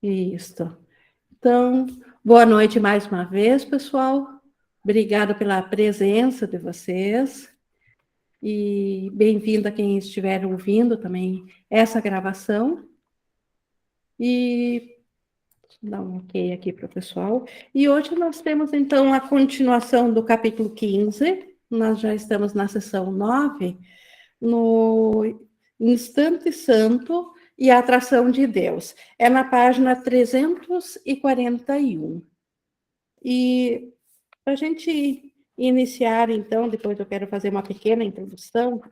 Isso. Então, boa noite mais uma vez, pessoal. Obrigada pela presença de vocês. E bem-vindo a quem estiver ouvindo também essa gravação. E dar um ok aqui para o pessoal. E hoje nós temos, então, a continuação do capítulo 15. Nós já estamos na sessão 9, no Instante Santo e a Atração de Deus. É na página 341. E para a gente iniciar, então, depois eu quero fazer uma pequena introdução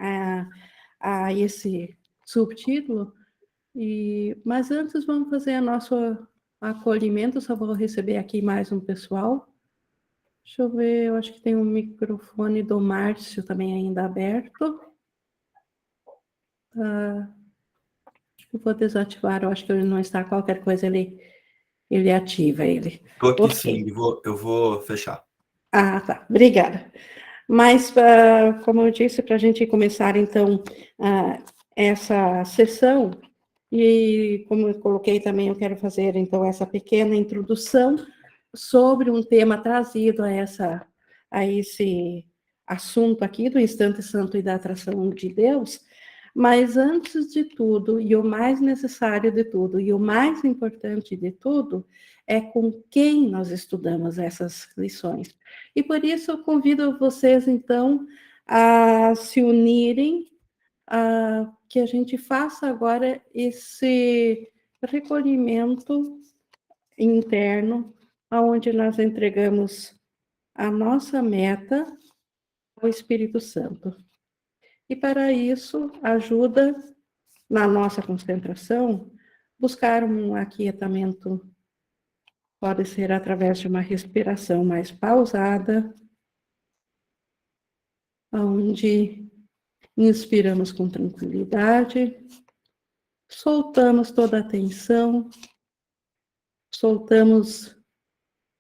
a esse subtítulo, mas antes vamos fazer o nosso acolhimento. Só vou receber aqui mais um pessoal. Deixa eu ver, eu acho que tem um microfone do Márcio também ainda aberto. Eu vou desativar, eu acho que ele não está, qualquer coisa ele ativa ele. Estou aqui Okay. sim, eu vou fechar. Ah, tá, obrigada. Mas, como eu disse, para a gente começar, então, essa sessão, e como eu coloquei também, eu quero fazer, então, essa pequena introdução sobre um tema trazido a esse assunto aqui do Instante Santo e da Atração de Deus. Mas, antes de tudo, e o mais necessário de tudo, e o mais importante de tudo, é com quem nós estudamos essas lições. E por isso eu convido vocês, então, a se unirem, que a gente faça agora esse recolhimento interno, onde nós entregamos a nossa meta ao Espírito Santo. E para isso, ajuda na nossa concentração, buscar um aquietamento. Pode ser através de uma respiração mais pausada, onde inspiramos com tranquilidade, soltamos toda a tensão,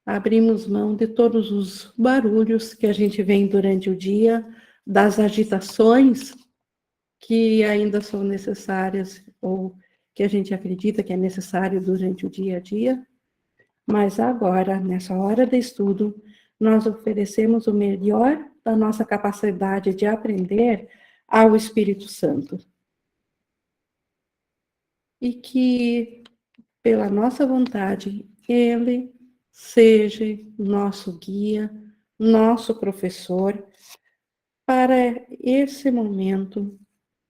abrimos mão de todos os barulhos que a gente vem durante o dia, das agitações que ainda são necessárias ou que a gente acredita que é necessário durante o dia a dia. Mas agora, nessa hora de estudo, nós oferecemos o melhor da nossa capacidade de aprender ao Espírito Santo. E que, pela nossa vontade, ele seja nosso guia, nosso professor, para esse momento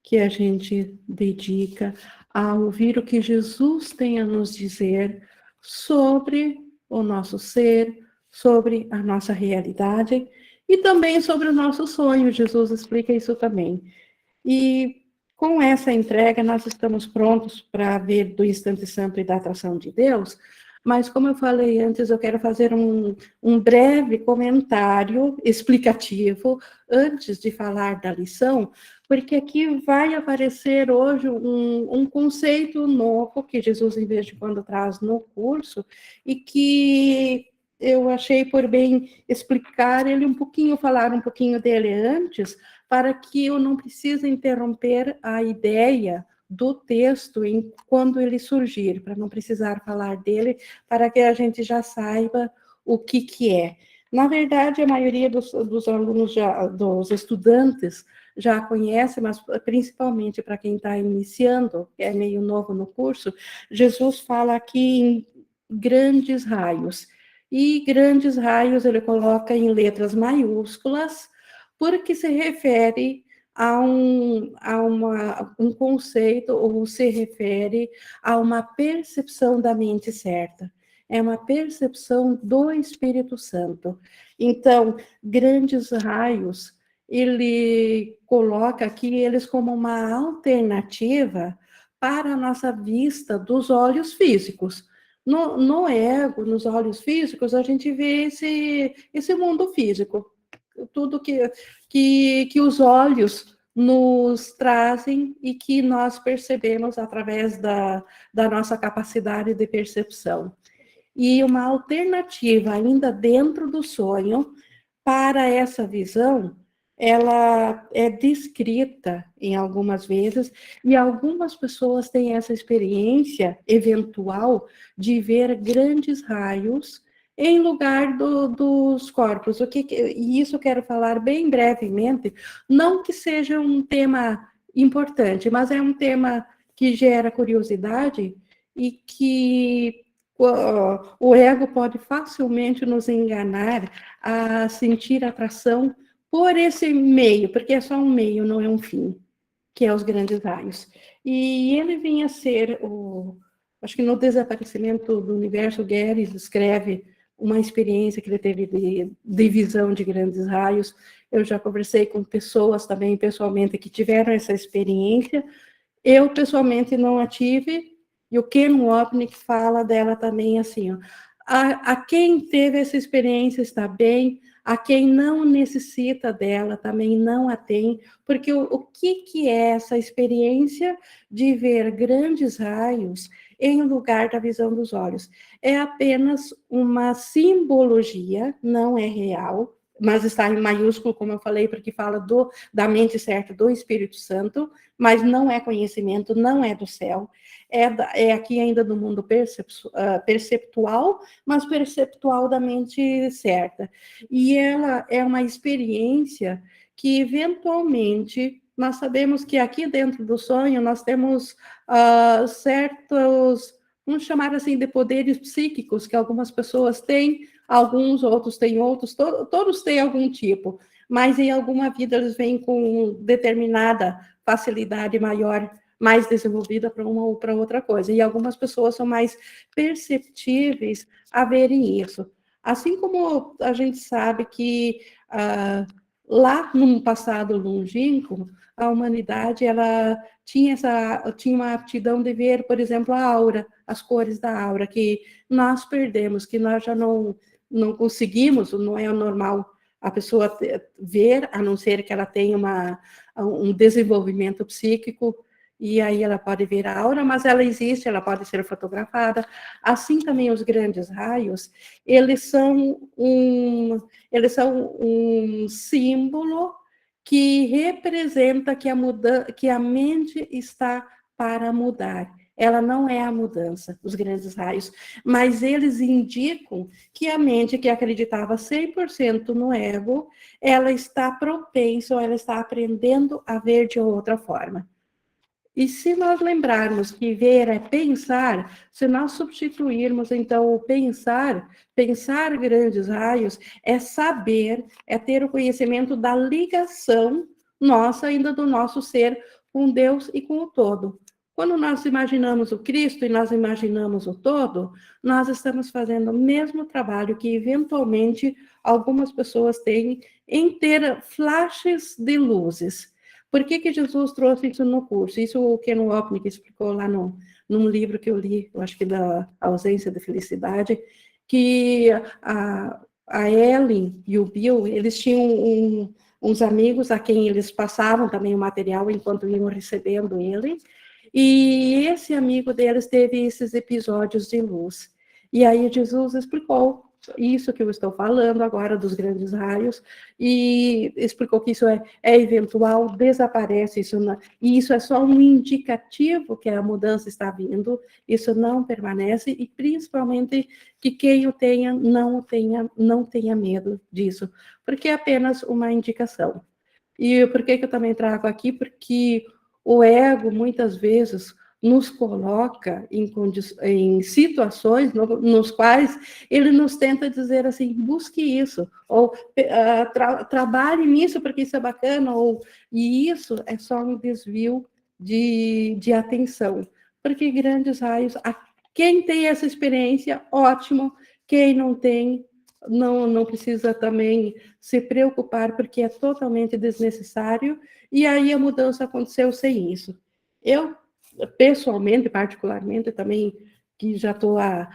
que a gente dedica a ouvir o que Jesus tem a nos dizer sobre o nosso ser, sobre a nossa realidade e também sobre o nosso sonho. Jesus explica isso também. E com essa entrega, nós estamos prontos para ver do Instante Santo e da Atração de Deus, mas como eu falei antes, eu quero fazer um breve comentário explicativo antes de falar da lição, porque aqui vai aparecer hoje um conceito novo que Jesus, em vez de quando traz no curso, e que eu achei por bem explicar ele um pouquinho, falar um pouquinho dele antes, para que eu não precise interromper a ideia do texto quando ele surgir, para não precisar falar dele, para que a gente já saiba o que é. Na verdade, a maioria dos alunos, dos estudantes, já conhece, mas principalmente para quem está iniciando, que é meio novo no curso, Jesus fala aqui em grandes raios. E grandes raios ele coloca em letras maiúsculas, porque se refere a um conceito, ou se refere a uma percepção da mente certa. É uma percepção do Espírito Santo. Então, grandes raios, ele coloca aqui eles como uma alternativa para a nossa vista dos olhos físicos. No ego, nos olhos físicos, a gente vê esse mundo físico, tudo que os olhos nos trazem e que nós percebemos através da nossa capacidade de percepção. E uma alternativa ainda dentro do sonho para essa visão ela é descrita em algumas vezes, e algumas pessoas têm essa experiência eventual de ver grandes raios em lugar dos corpos. E isso eu quero falar bem brevemente, não que seja um tema importante, mas é um tema que gera curiosidade e que o ego pode facilmente nos enganar a sentir atração por esse meio, porque é só um meio, não é um fim, que é os grandes raios. E ele vinha a ser acho que no Desaparecimento do Universo, Guedes escreve uma experiência que ele teve de visão de grandes raios. Eu já conversei com pessoas também, pessoalmente, que tiveram essa experiência. Eu, pessoalmente, não a tive, e o Ken Wapnick fala dela também assim, ó, a quem teve essa experiência está bem, a quem não necessita dela também não a tem, porque o que é essa experiência de ver grandes raios em lugar da visão dos olhos? É apenas uma simbologia, não é real, mas está em maiúsculo, como eu falei, porque fala da mente certa do Espírito Santo, mas não é conhecimento, não é do céu, é aqui ainda do mundo perceptual, mas perceptual da mente certa. E ela é uma experiência que, eventualmente, nós sabemos que aqui dentro do sonho nós temos certos, vamos chamar assim, de poderes psíquicos que algumas pessoas têm, alguns outros têm outros, todos têm algum tipo, mas em alguma vida eles vêm com determinada facilidade maior, mais desenvolvida para uma ou para outra coisa. E algumas pessoas são mais perceptíveis a verem isso. Assim como a gente sabe que lá num passado longínquo, a humanidade ela tinha uma aptidão de ver, por exemplo, a aura, as cores da aura, que nós perdemos, que nós já não conseguimos, não é o normal a pessoa ver, a não ser que ela tenha um desenvolvimento psíquico, e aí ela pode ver a aura, mas ela existe, ela pode ser fotografada. Assim também os grandes raios, eles são um símbolo que representa que a mente está para mudar. Ela não é a mudança, os grandes raios, mas eles indicam que a mente que acreditava 100% no ego, ela está propensa, ou ela está aprendendo a ver de outra forma. E se nós lembrarmos que ver é pensar, se nós substituirmos, então, o pensar grandes raios, é saber, é ter o conhecimento da ligação nossa, ainda do nosso ser, com Deus e com o todo. Quando nós imaginamos o Cristo e nós imaginamos o todo, nós estamos fazendo o mesmo trabalho que, eventualmente, algumas pessoas têm em ter flashes de luzes. Por que Jesus trouxe isso no curso? Isso o Ken Wapnick explicou lá num livro que eu li, eu acho que da Ausência da Felicidade, que a Ellen e o Bill, eles tinham uns amigos a quem eles passavam também o material enquanto iam recebendo ele, e esse amigo deles teve esses episódios de luz. E aí Jesus explicou isso que eu estou falando agora dos grandes raios, e explicou que isso é eventual, desaparece, e isso é só um indicativo que a mudança está vindo, isso não permanece, e principalmente que quem o tenha, não tenha medo disso, porque é apenas uma indicação. E por que eu também trago aqui? Porque o ego, muitas vezes, nos coloca em situações nos quais ele nos tenta dizer assim, busque isso, ou trabalhe nisso porque isso é bacana, e isso é só um desvio de atenção, porque grandes raios, quem tem essa experiência, ótimo, quem não tem, não precisa também se preocupar, porque é totalmente desnecessário, e aí a mudança aconteceu sem isso. Eu, pessoalmente, particularmente, também, que já estou há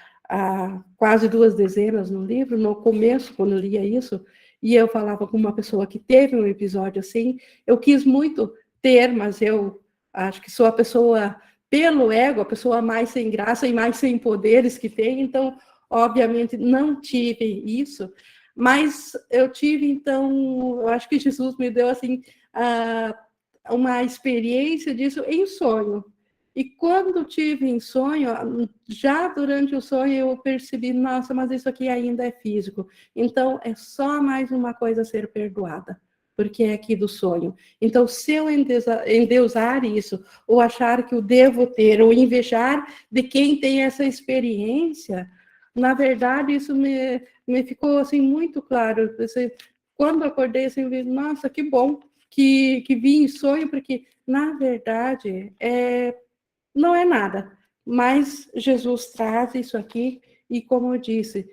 quase 2 dezenas no livro, no começo, quando eu lia isso, e eu falava com uma pessoa que teve um episódio assim, eu quis muito ter, mas eu acho que sou a pessoa, pelo ego, a pessoa mais sem graça e mais sem poderes que tem, então, obviamente, não tive isso, Mas eu tive, então, eu acho que Jesus me deu, assim, uma experiência disso em sonho. E quando tive em sonho, já durante o sonho eu percebi, nossa, mas isso aqui ainda é físico. Então, é só mais uma coisa a ser perdoada, porque é aqui do sonho. Então, se eu endeusar isso, ou achar que eu devo ter, ou invejar de quem tem essa experiência, na verdade, isso me ficou, assim, muito claro. Quando eu acordei, assim, eu vi, nossa, que bom que vi em sonho, porque, na verdade, não é nada, mas Jesus traz isso aqui, e como eu disse,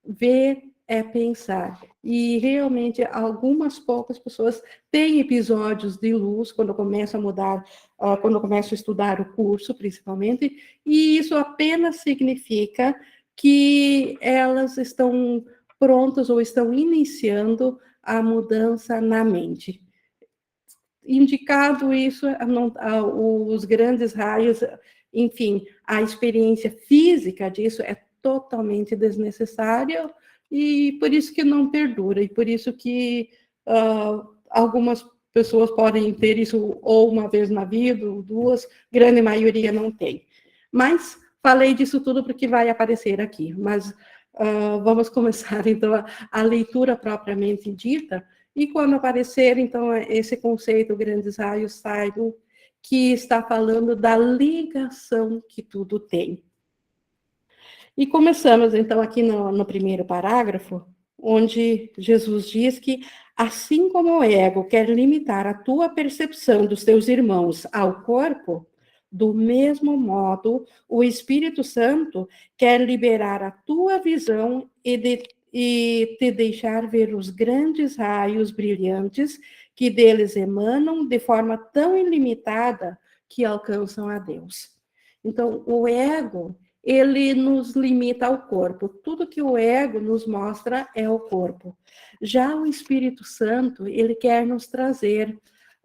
ver é pensar. E realmente algumas poucas pessoas têm episódios de luz quando começam a mudar, quando começam a estudar o curso, principalmente, e isso apenas significa que elas estão prontas ou estão iniciando a mudança na mente. Indicado isso, os grandes raios, enfim, a experiência física disso é totalmente desnecessária, e por isso que não perdura, e por isso que algumas pessoas podem ter isso ou uma vez na vida, ou duas, grande maioria não tem. Mas falei disso tudo porque vai aparecer aqui, mas vamos começar então a leitura propriamente dita. E quando aparecer, então, esse conceito, grandes raios, saibam que está falando da ligação que tudo tem. E começamos, então, aqui no primeiro parágrafo, onde Jesus diz que, assim como o ego quer limitar a tua percepção dos teus irmãos ao corpo, do mesmo modo, o Espírito Santo quer liberar a tua visão e te deixar ver os grandes raios brilhantes que deles emanam de forma tão ilimitada que alcançam a Deus. Então, o ego, ele nos limita ao corpo. Tudo que o ego nos mostra é o corpo. Já o Espírito Santo, ele quer nos trazer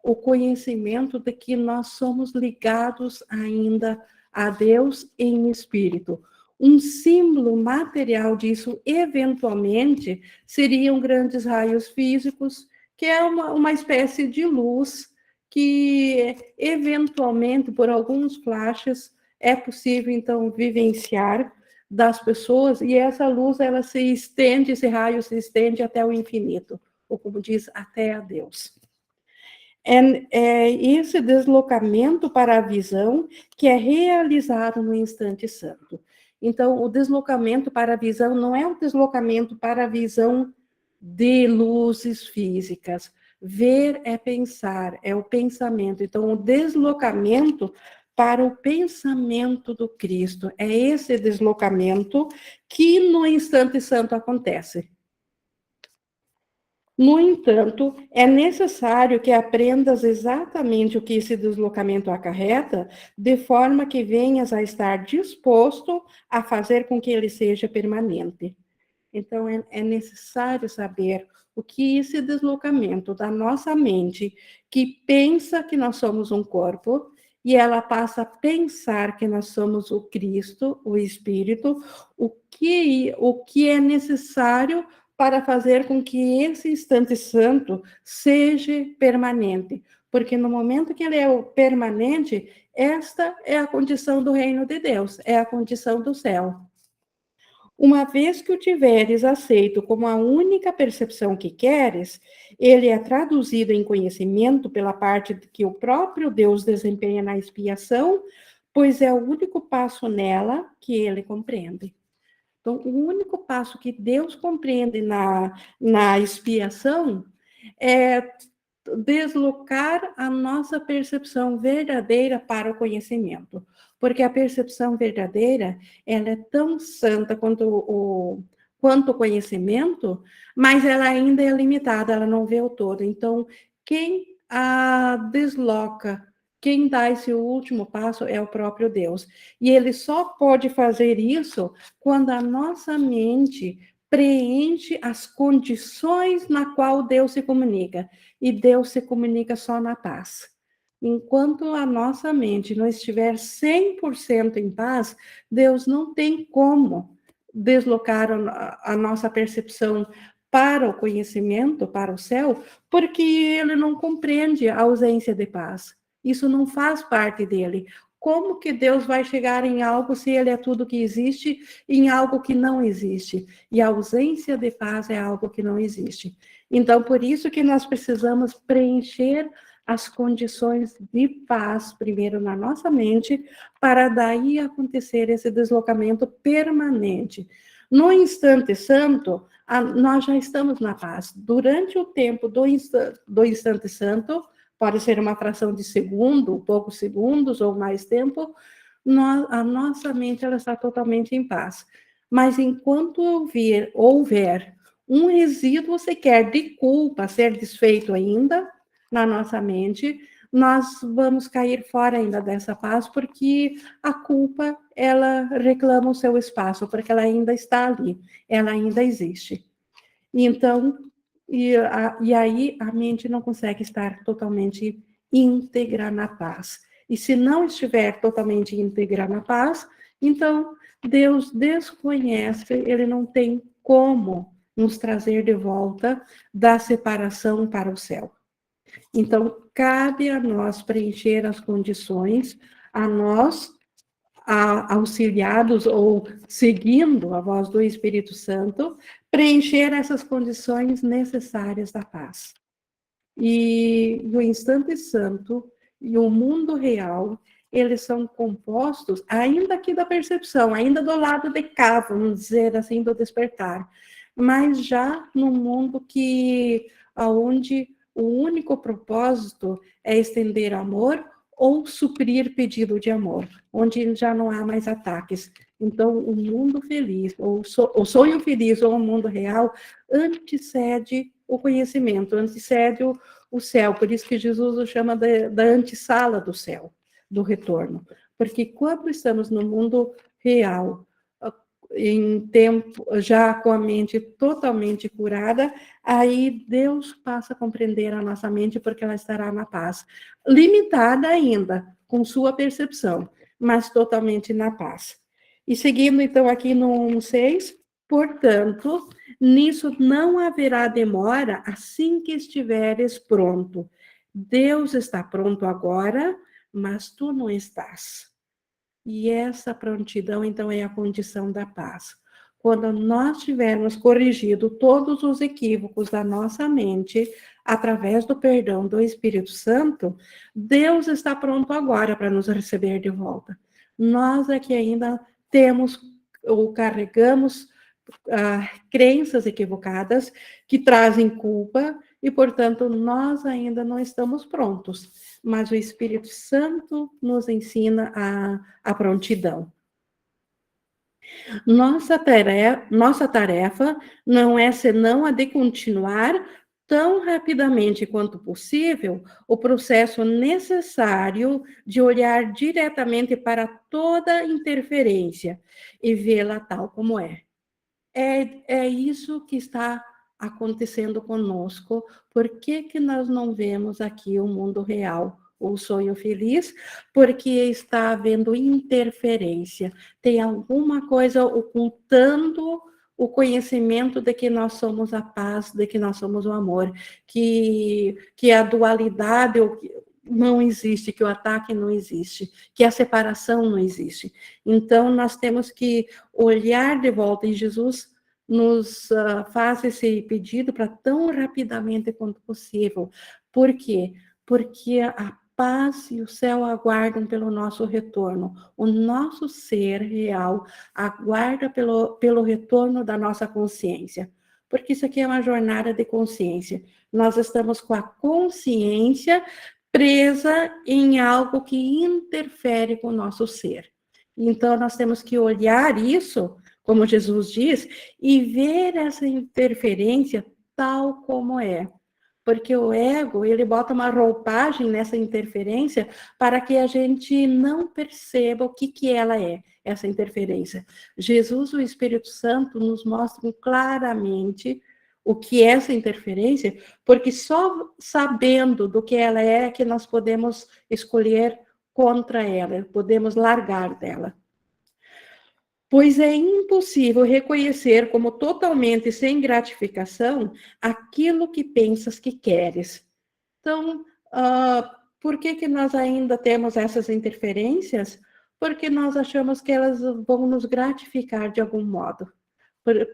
o conhecimento de que nós somos ligados ainda a Deus em espírito. Um símbolo material disso, eventualmente, seriam grandes raios físicos, que é uma espécie de luz que, eventualmente, por alguns flashes, é possível, então, vivenciar das pessoas, e essa luz, ela se estende, esse raio se estende até o infinito, ou como diz, até a Deus. É esse deslocamento para a visão que é realizado no instante santo. Então, o deslocamento para a visão não é um deslocamento para a visão de luzes físicas. Ver é pensar, é o pensamento. Então, o deslocamento para o pensamento do Cristo. É esse deslocamento que no instante santo acontece. No entanto, é necessário que aprendas exatamente o que esse deslocamento acarreta, de forma que venhas a estar disposto a fazer com que ele seja permanente. Então, é necessário saber o que esse deslocamento da nossa mente, que pensa que nós somos um corpo, e ela passa a pensar que nós somos o Cristo, o Espírito, o que é necessário para fazer com que esse instante santo seja permanente. Porque no momento que ele é o permanente, esta é a condição do reino de Deus, é a condição do céu. Uma vez que o tiveres aceito como a única percepção que queres, ele é traduzido em conhecimento pela parte que o próprio Deus desempenha na expiação, pois é o único passo nela que ele compreende. Então, o único passo que Deus compreende na expiação é deslocar a nossa percepção verdadeira para o conhecimento. Porque a percepção verdadeira, ela é tão santa quanto o conhecimento, mas ela ainda é limitada, ela não vê o todo. Então, quem a desloca, quem dá esse último passo é o próprio Deus. E ele só pode fazer isso quando a nossa mente preenche as condições na qual Deus se comunica. E Deus se comunica só na paz. Enquanto a nossa mente não estiver 100% em paz, Deus não tem como deslocar a nossa percepção para o conhecimento, para o céu, porque ele não compreende a ausência de paz. Isso não faz parte dele. Como que Deus vai chegar em algo se ele é tudo que existe, em algo que não existe? E a ausência de paz é algo que não existe. Então, por isso que nós precisamos preencher as condições de paz primeiro na nossa mente, para daí acontecer esse deslocamento permanente. No instante santo, nós já estamos na paz. Durante o tempo do instante santo, pode ser uma fração de segundo, poucos segundos ou mais tempo, a nossa mente ela está totalmente em paz. Mas enquanto houver um resíduo sequer de culpa a ser desfeito ainda na nossa mente, nós vamos cair fora ainda dessa paz, porque a culpa, ela reclama o seu espaço, porque ela ainda está ali, ela ainda existe. Então, e aí a mente não consegue estar totalmente íntegra na paz. E se não estiver totalmente íntegra na paz, então Deus desconhece, ele não tem como nos trazer de volta da separação para o céu. Então, cabe a nós preencher as condições, a nós, auxiliados ou seguindo a voz do Espírito Santo, preencher essas condições necessárias da paz. E o instante santo e o mundo real, eles são compostos, ainda aqui da percepção, ainda do lado de cá, vamos dizer assim, do despertar, mas já no mundo onde o único propósito é estender amor ou suprir pedido de amor, onde já não há mais ataques. Então, o mundo feliz, o sonho feliz ou o mundo real, antecede o conhecimento, antecede o céu. Por isso que Jesus o chama da antessala do céu, do retorno. Porque quando estamos no mundo real, em tempo, já com a mente totalmente curada, aí Deus passa a compreender a nossa mente, porque ela estará na paz. Limitada ainda, com sua percepção, mas totalmente na paz. E seguindo, então, aqui no 6, portanto, nisso não haverá demora assim que estiveres pronto. Deus está pronto agora, mas tu não estás. E essa prontidão, então, é a condição da paz. Quando nós tivermos corrigido todos os equívocos da nossa mente, através do perdão do Espírito Santo, Deus está pronto agora para nos receber de volta. Nós é que ainda temos ou carregamos crenças equivocadas que trazem culpa e, portanto, nós ainda não estamos prontos. Mas o Espírito Santo nos ensina a prontidão. Nossa tarefa não é senão a de continuar tão rapidamente quanto possível o processo necessário de olhar diretamente para toda interferência e vê-la tal como é. É isso que está acontecendo conosco. Por que nós não vemos aqui o mundo real, o sonho feliz? Porque está havendo interferência. Tem alguma coisa ocultando o conhecimento de que nós somos a paz, de que nós somos o amor, que a dualidade não existe, que o ataque não existe, que a separação não existe. Então, nós temos que olhar de volta, e Jesus nos faz esse pedido para tão rapidamente quanto possível. Por quê? Porque a paz e o céu aguardam pelo nosso retorno. O nosso ser real aguarda pelo retorno da nossa consciência. Porque isso aqui é uma jornada de consciência. Nós estamos com a consciência presa em algo que interfere com o nosso ser. Então, nós temos que olhar isso, como Jesus diz, e ver essa interferência tal como é. Porque o ego, ele bota uma roupagem nessa interferência para que a gente não perceba o que ela é, essa interferência. Jesus, o Espírito Santo, nos mostram claramente o que é essa interferência, porque só sabendo do que ela é que nós podemos escolher contra ela, podemos largar dela. Pois é impossível reconhecer como totalmente sem gratificação aquilo que pensas que queres. Então, por que nós ainda temos essas interferências? Porque nós achamos que elas vão nos gratificar de algum modo.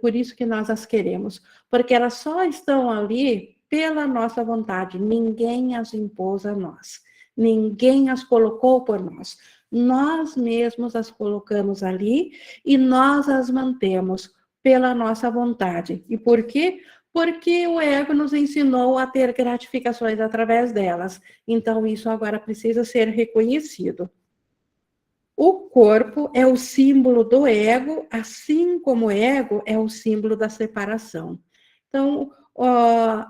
Por isso que nós as queremos. Porque elas só estão ali pela nossa vontade. Ninguém as impôs a nós. Ninguém as colocou por nós. Nós mesmos as colocamos ali e nós as mantemos pela nossa vontade. E por quê? Porque o ego nos ensinou a ter gratificações através delas. Então, isso agora precisa ser reconhecido. O corpo é o símbolo do ego, assim como o ego é o símbolo da separação. Então,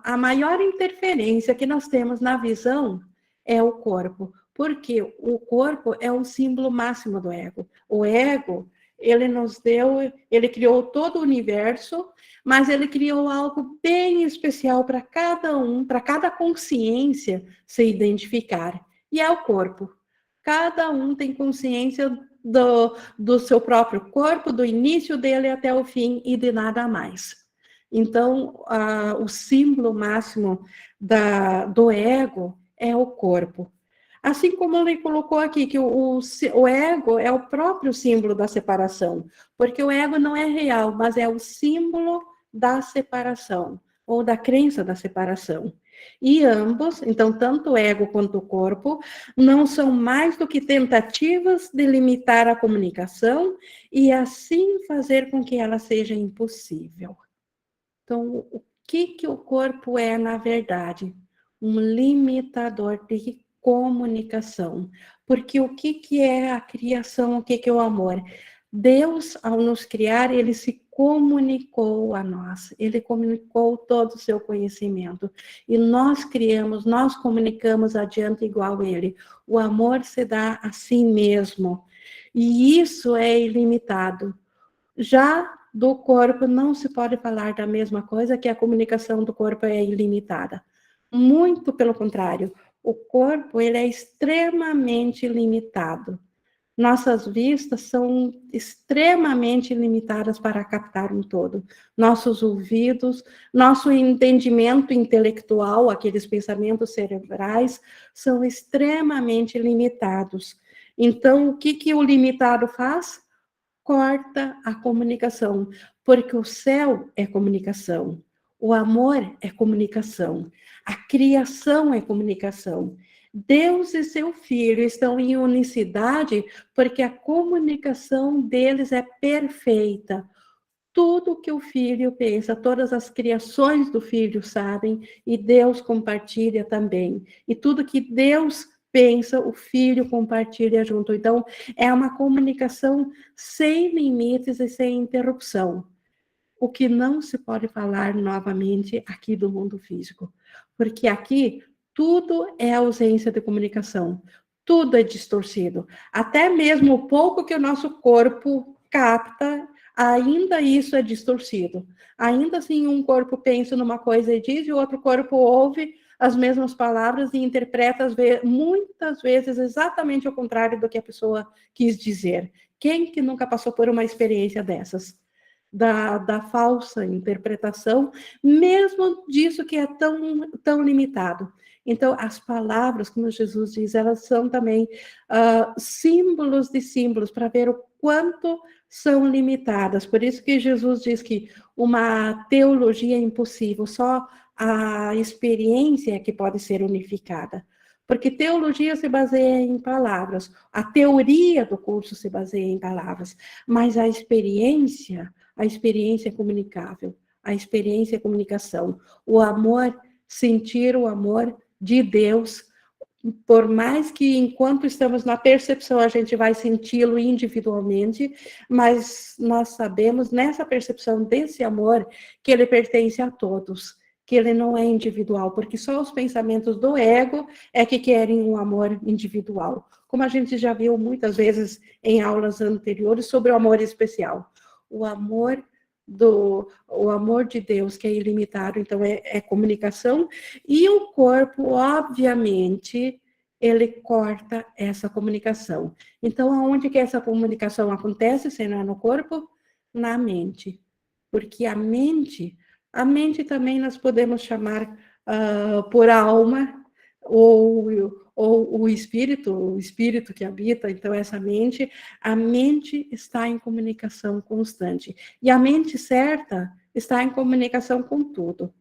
a maior interferência que nós temos na visão é o corpo, porque o corpo é o símbolo máximo do ego. O ego, ele nos deu, ele criou todo o universo, mas ele criou algo bem especial para cada um, para cada consciência se identificar, e é o corpo. Cada um tem consciência do seu próprio corpo, do início dele até o fim e de nada mais. Então, o símbolo máximo do ego é o corpo. Assim como ele colocou aqui, que o ego é o próprio símbolo da separação, porque o ego não é real, mas é o símbolo da separação, ou da crença da separação. E ambos, então, tanto o ego quanto o corpo, não são mais do que tentativas de limitar a comunicação e assim fazer com que ela seja impossível. Então, o que o corpo é, na verdade? Um limitador de comunicação. Porque o que é a criação, o que é o amor? Deus, ao nos criar, ele se comunicou a nós, ele comunicou todo o seu conhecimento. E nós criamos, nós comunicamos adiante igual ele. O amor se dá a si mesmo. E isso é ilimitado. Já do corpo não se pode falar da mesma coisa, que a comunicação do corpo é ilimitada. Muito pelo contrário, o corpo ele é extremamente limitado. Nossas vistas são extremamente limitadas para captar um todo. Nossos ouvidos, nosso entendimento intelectual, aqueles pensamentos cerebrais, são extremamente limitados. Então, o que o limitado faz? Corta a comunicação, porque o céu é comunicação, o amor é comunicação, a criação é comunicação. Deus e seu Filho estão em unicidade porque a comunicação deles é perfeita. Tudo que o Filho pensa, todas as criações do Filho sabem, e Deus compartilha também. E tudo que Deus pensa, o Filho compartilha junto. Então, é uma comunicação sem limites e sem interrupção. O que não se pode falar novamente aqui do mundo físico. Porque aqui tudo é ausência de comunicação. Tudo é distorcido. Até mesmo o pouco que o nosso corpo capta, ainda isso é distorcido. Ainda assim, um corpo pensa numa coisa e diz, e o outro corpo ouve as mesmas palavras e interpreta muitas vezes exatamente o contrário do que a pessoa quis dizer. Quem que nunca passou por uma experiência dessas? Da falsa interpretação, mesmo disso que é tão limitado. Então, as palavras, como Jesus diz, elas são também símbolos de símbolos, para ver o quanto são limitadas. Por isso que Jesus diz que uma teologia é impossível, só a experiência é que pode ser unificada. Porque teologia se baseia em palavras, a teoria do curso se baseia em palavras, mas a experiência é comunicável, a experiência é comunicação. O amor, sentir o amor de Deus, por mais que enquanto estamos na percepção a gente vai senti-lo individualmente, mas nós sabemos nessa percepção desse amor que ele pertence a todos, que ele não é individual, porque só os pensamentos do ego é que querem um amor individual, como a gente já viu muitas vezes em aulas anteriores sobre o amor especial. O amor de Deus, que é ilimitado, então é comunicação, e o corpo, obviamente, ele corta essa comunicação. Então, aonde que essa comunicação acontece, se não é no corpo? Na mente. Porque a mente também nós podemos chamar por alma, ou o espírito que habita, então essa mente, a mente está em comunicação constante. E a mente certa está em comunicação com tudo.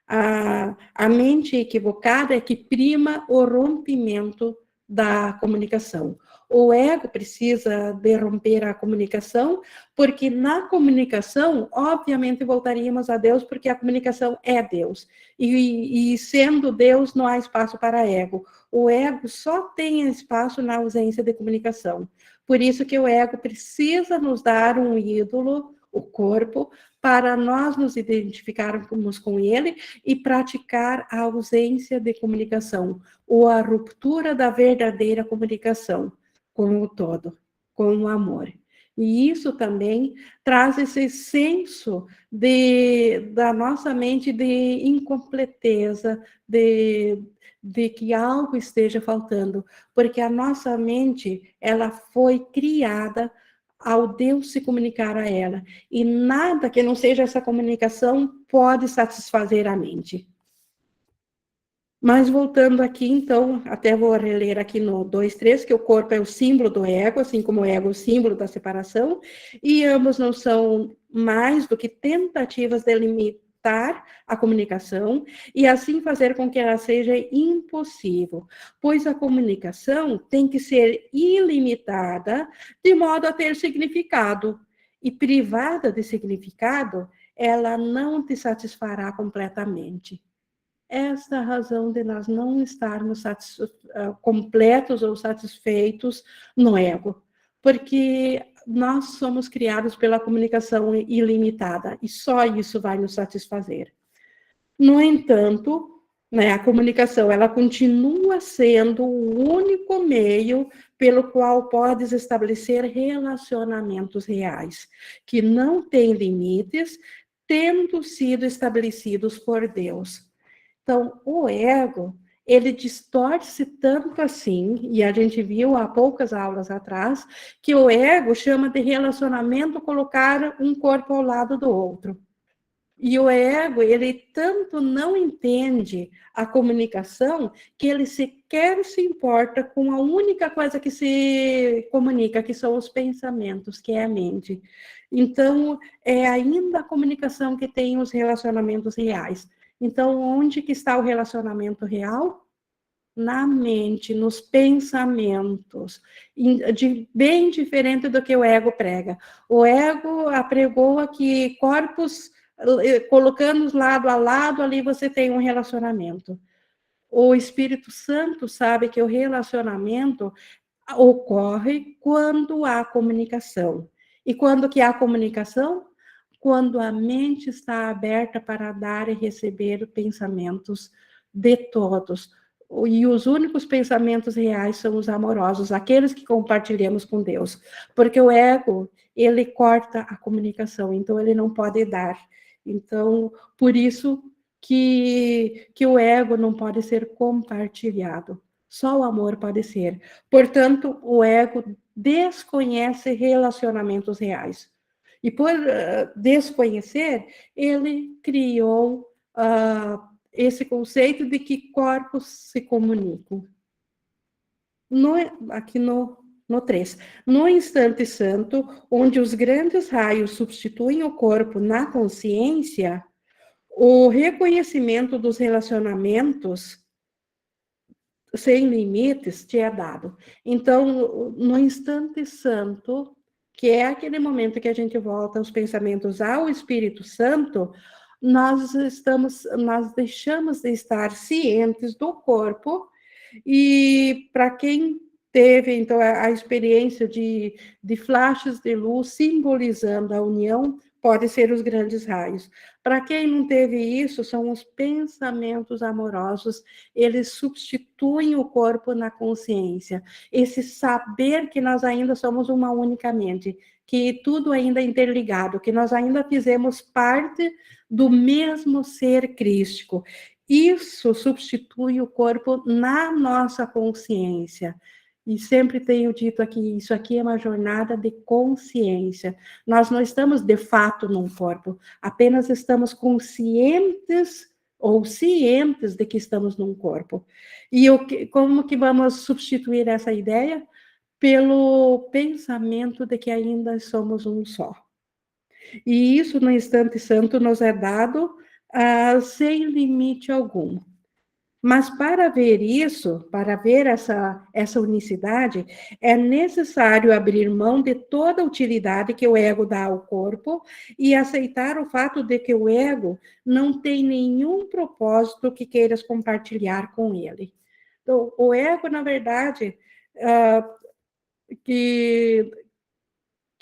A mente equivocada é que prima o rompimento da comunicação. O ego precisa de romper a comunicação, porque na comunicação, obviamente, voltaríamos a Deus, porque a comunicação é Deus. E sendo Deus, não há espaço para ego. O ego só tem espaço na ausência de comunicação. Por isso que o ego precisa nos dar um ídolo, o corpo, para nós nos identificarmos com ele e praticar a ausência de comunicação, ou a ruptura da verdadeira comunicação com o todo, com o amor. E isso também traz esse senso da nossa mente de incompleteza, de que algo esteja faltando, porque a nossa mente, ela foi criada ao Deus se comunicar a ela. E nada que não seja essa comunicação pode satisfazer a mente. Mas voltando aqui, então, até vou reler aqui no 2.3, que o corpo é o símbolo do ego, assim como o ego é o símbolo da separação, e ambos não são mais do que tentativas de limitar a comunicação e assim fazer com que ela seja impossível, pois a comunicação tem que ser ilimitada de modo a ter significado, e privada de significado, ela não te satisfará completamente. Essa é a razão de nós não estarmos completos ou satisfeitos no ego, porque nós somos criados pela comunicação ilimitada e só isso vai nos satisfazer. No entanto, né, a comunicação ela continua sendo o único meio pelo qual podes estabelecer relacionamentos reais, que não têm limites, tendo sido estabelecidos por Deus. Então, o ego, ele distorce tanto assim, e a gente viu há poucas aulas atrás, que o ego chama de relacionamento colocar um corpo ao lado do outro. E o ego, ele tanto não entende a comunicação que ele sequer se importa com a única coisa que se comunica, que são os pensamentos, que é a mente. Então, é ainda a comunicação que tem os relacionamentos reais. Então, onde que está o relacionamento real? Na mente, nos pensamentos, bem diferente do que o ego prega. O ego apregoa que corpos, colocando lado a lado, ali você tem um relacionamento. O Espírito Santo sabe que o relacionamento ocorre quando há comunicação. E quando que há comunicação? Quando a mente está aberta para dar e receber pensamentos de todos. E os únicos pensamentos reais são os amorosos, aqueles que compartilhamos com Deus. Porque o ego, ele corta a comunicação, então ele não pode dar. Então, por isso que o ego não pode ser compartilhado. Só o amor pode ser. Portanto, o ego desconhece relacionamentos reais. E por desconhecer, ele criou esse conceito de que corpos se comunicam. Aqui no 3. No instante santo, onde os grandes raios substituem o corpo na consciência, o reconhecimento dos relacionamentos sem limites te é dado. Então, no instante santo, que é aquele momento que a gente volta os pensamentos ao Espírito Santo, nós deixamos de estar cientes do corpo, e para quem teve, então, a experiência de flashes de luz simbolizando a união, pode ser os grandes raios. Para quem não teve isso, são os pensamentos amorosos, eles substituem o corpo na consciência. Esse saber que nós ainda somos uma única mente, que tudo ainda é interligado, que nós ainda fizemos parte do mesmo ser crístico. isso substitui o corpo na nossa consciência. E sempre tenho dito aqui, isso aqui é uma jornada de consciência. Nós não estamos de fato num corpo, apenas estamos conscientes ou cientes de que estamos num corpo. E como que vamos substituir essa ideia? Pelo pensamento de que ainda somos um só. E isso, no instante santo, nos é dado sem limite algum. Mas para ver isso, para ver essa unicidade, é necessário abrir mão de toda a utilidade que o ego dá ao corpo e aceitar o fato de que o ego não tem nenhum propósito que queiras compartilhar com ele. Então, o ego, na verdade, que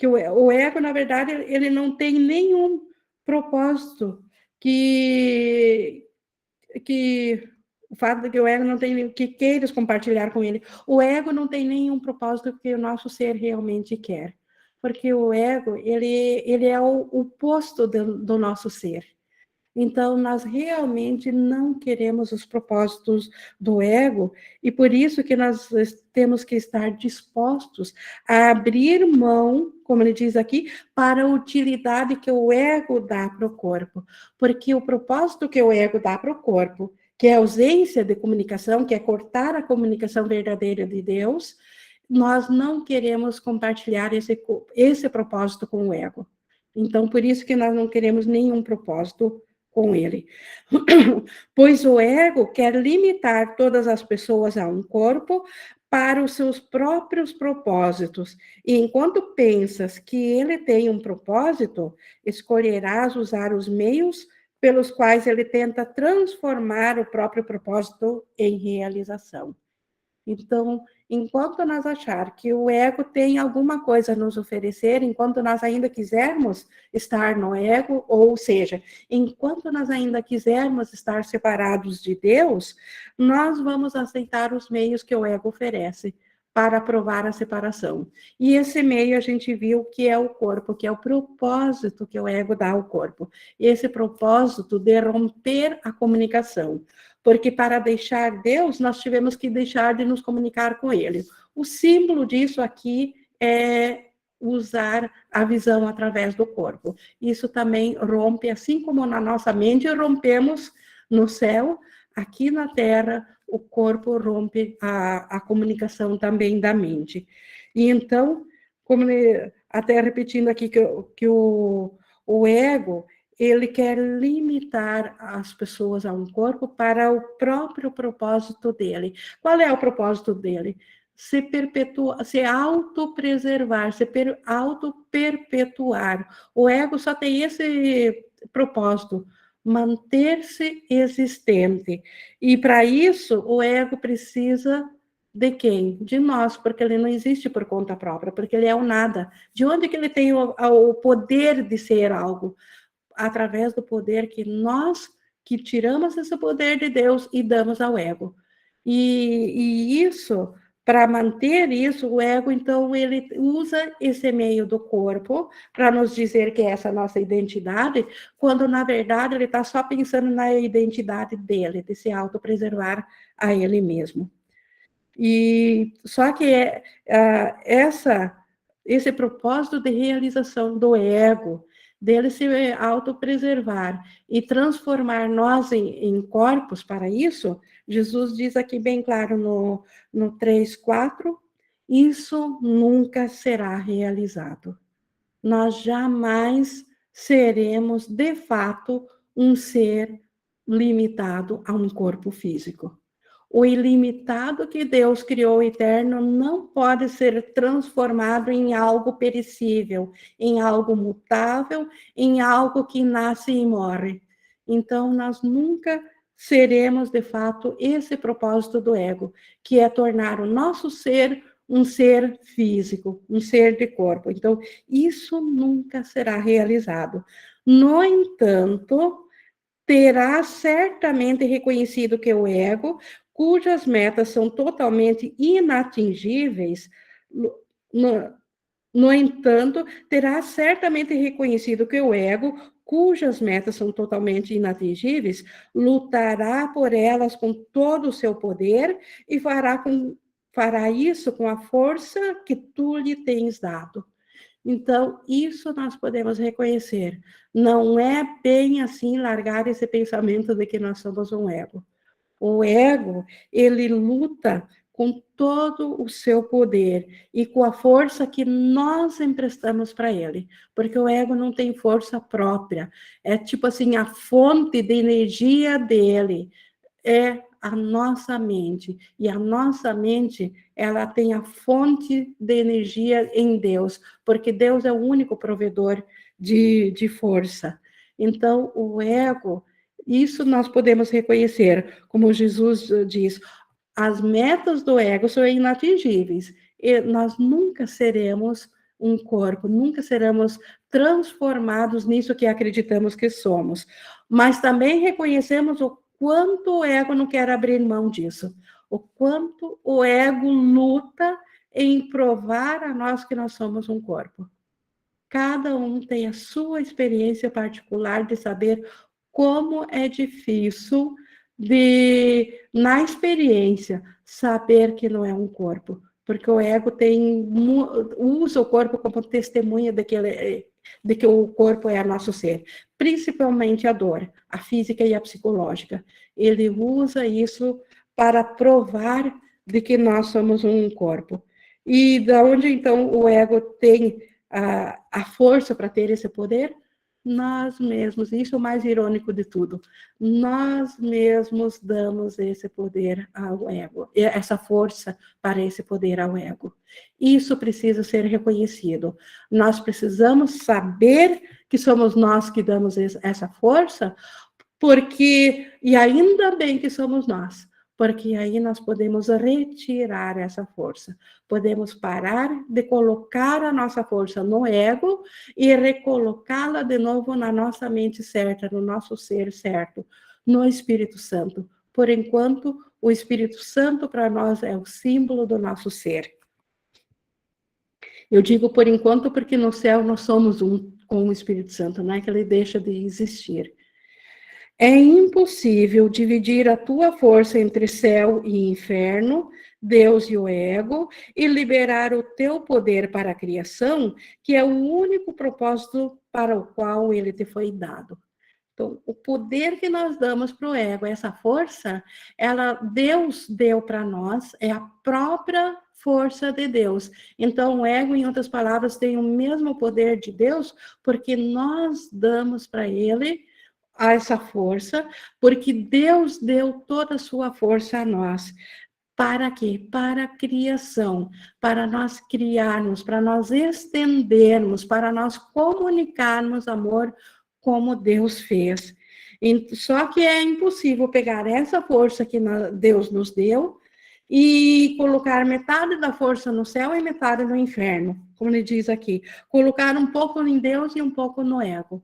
o ego, na verdade, ele não tem nenhum propósito que o fato de que o ego não tem que queiras compartilhar com ele. O ego não tem nenhum propósito que o nosso ser realmente quer. Porque o ego, ele é o oposto do nosso ser. Então, nós realmente não queremos os propósitos do ego, e por isso que nós temos que estar dispostos a abrir mão, como ele diz aqui, para a utilidade que o ego dá para o corpo. Porque o propósito que o ego dá para o corpo, que é a ausência de comunicação, que é cortar a comunicação verdadeira de Deus, nós não queremos compartilhar esse propósito com o ego. Então, por isso que nós não queremos nenhum propósito com ele. Pois o ego quer limitar todas as pessoas a um corpo para os seus próprios propósitos. E enquanto pensas que ele tem um propósito, escolherás usar os meios pelos quais ele tenta transformar o próprio propósito em realização. Então, enquanto nós achar que o ego tem alguma coisa a nos oferecer, enquanto nós ainda quisermos estar no ego, ou seja, enquanto nós ainda quisermos estar separados de Deus, nós vamos aceitar os meios que o ego oferece para provar a separação. E esse meio a gente viu que é o corpo, que é o propósito que o ego dá ao corpo. Esse propósito de romper a comunicação. Porque para deixar Deus, nós tivemos que deixar de nos comunicar com Ele. O símbolo disso aqui é usar a visão através do corpo. Isso também rompe, assim como na nossa mente rompemos no céu, aqui na Terra, o corpo rompe a comunicação também da mente. E então, como até repetindo aqui que o ego ele quer limitar as pessoas a um corpo para o próprio propósito dele. Qual é o propósito dele? Se perpetuar, se autopreservar, se auto-perpetuar. O ego só tem esse propósito, manter-se existente. E para isso, o ego precisa de quem? De nós, porque ele não existe por conta própria, porque ele é o nada. De onde que ele tem o poder de ser algo? Através do poder que tiramos esse poder de Deus e damos ao ego. E isso, para manter isso, o ego, então, ele usa esse meio do corpo para nos dizer que é essa nossa identidade, quando, na verdade, ele está só pensando na identidade dele, de se autopreservar a ele mesmo. E só que esse propósito de realização do ego, dele se autopreservar e transformar nós em corpos para isso, Jesus diz aqui bem claro no 3:4, isso nunca será realizado. Nós jamais seremos, de fato, um ser limitado a um corpo físico. O ilimitado que Deus criou eterno não pode ser transformado em algo perecível, em algo mutável, em algo que nasce e morre. Então, nós nunca seremos, de fato, esse propósito do ego, que é tornar o nosso ser um ser físico, um ser de corpo. Então, isso nunca será realizado. No entanto, terá certamente reconhecido que o ego, cujas metas são totalmente inatingíveis, no entanto, terá certamente reconhecido que o ego, cujas metas são totalmente inatingíveis, lutará por elas com todo o seu poder e fará isso com a força que tu lhe tens dado. Então, isso nós podemos reconhecer. Não é bem assim largar esse pensamento de que nós somos um ego. O ego, ele luta com todo o seu poder e com a força que nós emprestamos para ele, porque o ego não tem força própria. É tipo assim, a fonte de energia dele é a nossa mente. E a nossa mente, ela tem a fonte de energia em Deus, porque Deus é o único provedor de força. Então, o ego, isso nós podemos reconhecer, como Jesus diz, as metas do ego são inatingíveis. E nós nunca seremos um corpo, nunca seremos transformados nisso que acreditamos que somos. Mas também reconhecemos o quanto o ego não quer abrir mão disso, o quanto o ego luta em provar a nós que nós somos um corpo. Cada um tem a sua experiência particular de saber como é difícil na experiência, saber que não é um corpo, porque o ego usa o corpo como testemunha de que o corpo é nosso ser, principalmente a dor, a física e a psicológica. Ele usa isso para provar de que nós somos um corpo. E da onde, então, o ego tem a força para ter esse poder? Nós mesmos, isso é o mais irônico de tudo, nós mesmos damos esse poder ao ego, essa força para esse poder ao ego. Isso precisa ser reconhecido. Nós precisamos saber que somos nós que damos essa força, e ainda bem que somos nós, porque aí nós podemos retirar essa força, podemos parar de colocar a nossa força no ego e recolocá-la de novo na nossa mente certa, no nosso ser certo, no Espírito Santo. Por enquanto, o Espírito Santo para nós é o símbolo do nosso ser. Eu digo por enquanto porque no céu nós somos um com o Espírito Santo, não é que ele deixa de existir. É impossível dividir a tua força entre céu e inferno, Deus e o ego, e liberar o teu poder para a criação, que é o único propósito para o qual ele te foi dado. Então, o poder que nós damos para o ego, essa força, Deus deu para nós, é a própria força de Deus. Então, o ego, em outras palavras, tem o mesmo poder de Deus, porque nós damos para ele a essa força, porque Deus deu toda a sua força a nós. Para quê? Para a criação, para nós criarmos, para nós estendermos, para nós comunicarmos amor como Deus fez. Só que é impossível pegar essa força que Deus nos deu e colocar metade da força no céu e metade no inferno, como ele diz aqui. Colocar um pouco em Deus e um pouco no ego.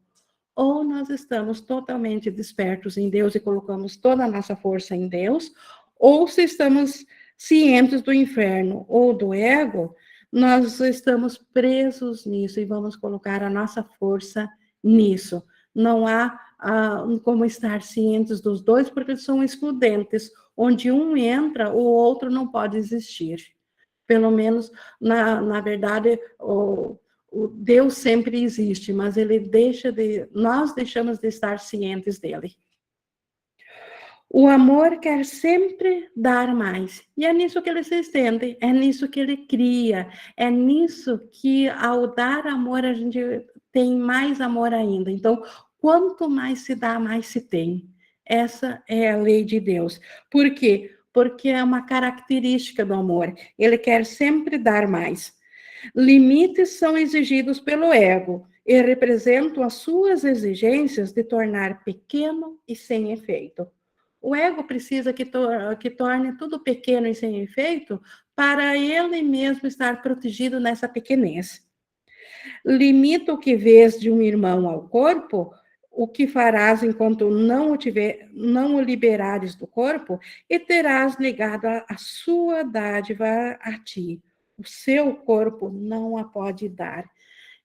Ou nós estamos totalmente despertos em Deus e colocamos toda a nossa força em Deus, ou se estamos cientes do inferno ou do ego, nós estamos presos nisso e vamos colocar a nossa força nisso. Não há como estar cientes dos dois, porque eles são excludentes. Onde um entra, o outro não pode existir. Pelo menos, na verdade, o Deus sempre existe, mas nós deixamos de estar cientes dele. O amor quer sempre dar mais, e é nisso que ele se estende, é nisso que ele cria, é nisso que, ao dar amor, a gente tem mais amor ainda. Então, quanto mais se dá, mais se tem. Essa é a lei de Deus. Por quê? Porque é uma característica do amor. Ele quer sempre dar mais. Limites são exigidos pelo ego e representam as suas exigências de tornar pequeno e sem efeito. O ego precisa que torne tudo pequeno e sem efeito para ele mesmo estar protegido nessa pequenez. Limita o que vês de um irmão ao corpo, o que farás enquanto não o liberares do corpo, e terás negado a sua dádiva a ti. O seu corpo não a pode dar.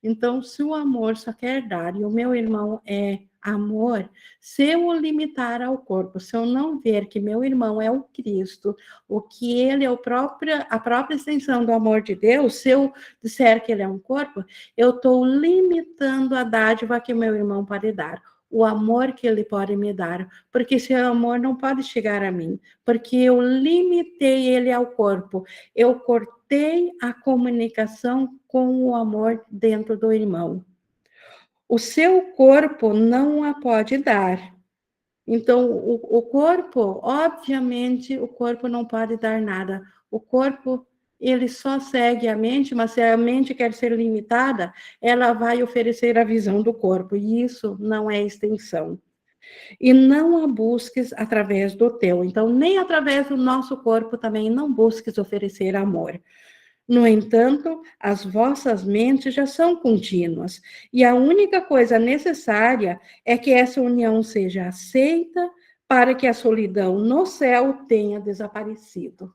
Então, se o amor só quer dar e o meu irmão é amor, se eu o limitar ao corpo, se eu não ver que meu irmão é o Cristo, o que ele é a própria extensão do amor de Deus, se eu disser que ele é um corpo, eu estou limitando a dádiva que meu irmão pode dar, o amor que ele pode me dar, porque esse amor não pode chegar a mim, porque eu limitei ele ao corpo, eu cortei a comunicação com o amor dentro do irmão. O seu corpo não a pode dar. Então, o corpo, obviamente, o corpo não pode dar nada. O corpo, ele só segue a mente, mas se a mente quer ser limitada, ela vai oferecer a visão do corpo, e isso não é extensão. E não a busques através do teu. Então, nem através do nosso corpo também não busques oferecer amor. No entanto, as vossas mentes já são contínuas, e a única coisa necessária é que essa união seja aceita para que a solidão no céu tenha desaparecido.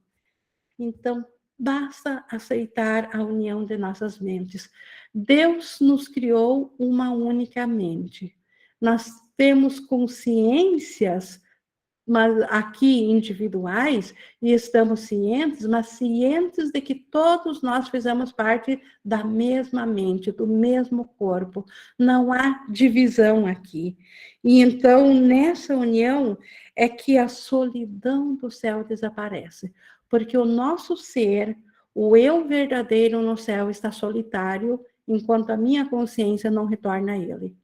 Então, basta aceitar a união de nossas mentes. Deus nos criou uma única mente. Nós temos consciências, mas aqui individuais, e estamos cientes, mas cientes de que todos nós fizemos parte da mesma mente, do mesmo corpo. Não há divisão aqui. E então, nessa união, é que a solidão do céu desaparece. Porque o nosso ser, o eu verdadeiro no céu está solitário, enquanto a minha consciência não retorna a ele.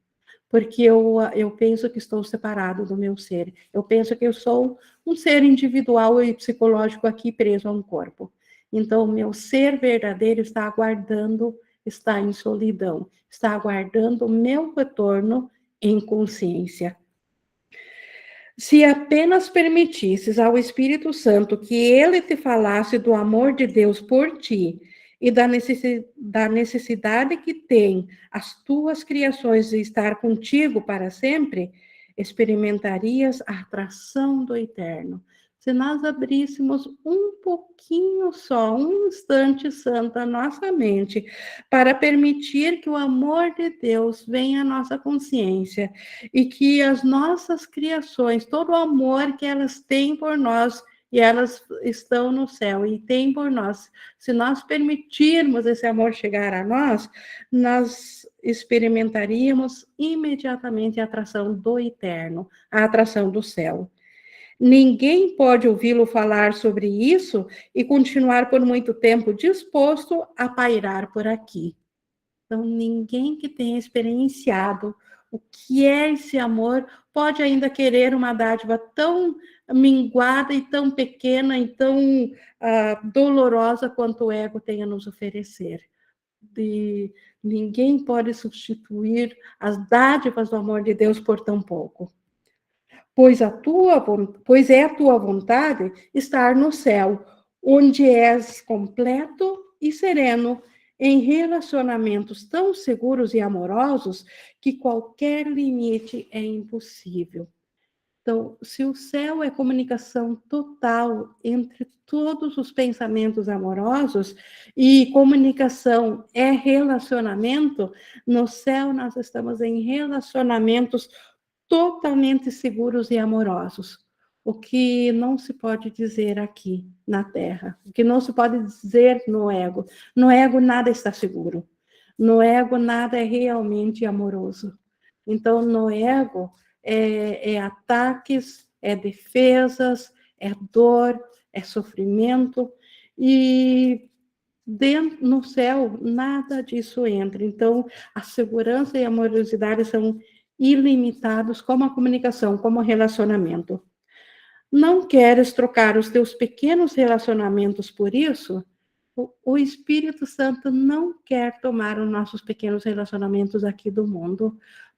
Porque eu penso que estou separado do meu ser. Eu penso que eu sou um ser individual e psicológico aqui preso a um corpo. Então, o meu ser verdadeiro está aguardando, está em solidão, está aguardando o meu retorno em consciência. Se apenas permitisses ao Espírito Santo que ele te falasse do amor de Deus por ti e da necessidade que tem as tuas criações de estar contigo para sempre, experimentarias a atração do eterno. Se nós abríssemos um pouquinho só, um instante santo, a nossa mente, para permitir que o amor de Deus venha à nossa consciência e que as nossas criações, todo o amor que elas têm por nós, e elas estão no céu e têm por nós, se nós permitirmos esse amor chegar a nós, nós experimentaríamos imediatamente a atração do eterno, a atração do céu. Ninguém pode ouvi-lo falar sobre isso e continuar por muito tempo disposto a pairar por aqui. Então, ninguém que tenha experienciado o que é esse amor pode ainda querer uma dádiva tão minguada e tão pequena e tão dolorosa quanto o ego tem a nos oferecer. Ninguém pode substituir as dádivas do amor de Deus por tão pouco. Pois é a tua vontade estar no céu, onde és completo e sereno, em relacionamentos tão seguros e amorosos que qualquer limite é impossível. Então, se o céu é comunicação total entre todos os pensamentos amorosos e comunicação é relacionamento, no céu nós estamos em relacionamentos totalmente seguros e amorosos. O que não se pode dizer aqui na Terra, o que não se pode dizer no ego. No ego nada está seguro. No ego nada é realmente amoroso. Então, no ego é ataques, é defesas, é dor, é sofrimento. E dentro, no céu, nada disso entra. Então, a segurança e a amorosidade são ilimitados como a comunicação, como o relacionamento. Não queres trocar os teus pequenos relacionamentos por isso? O Espírito Santo não quer tomar os nossos pequenos relacionamentos aqui do mundo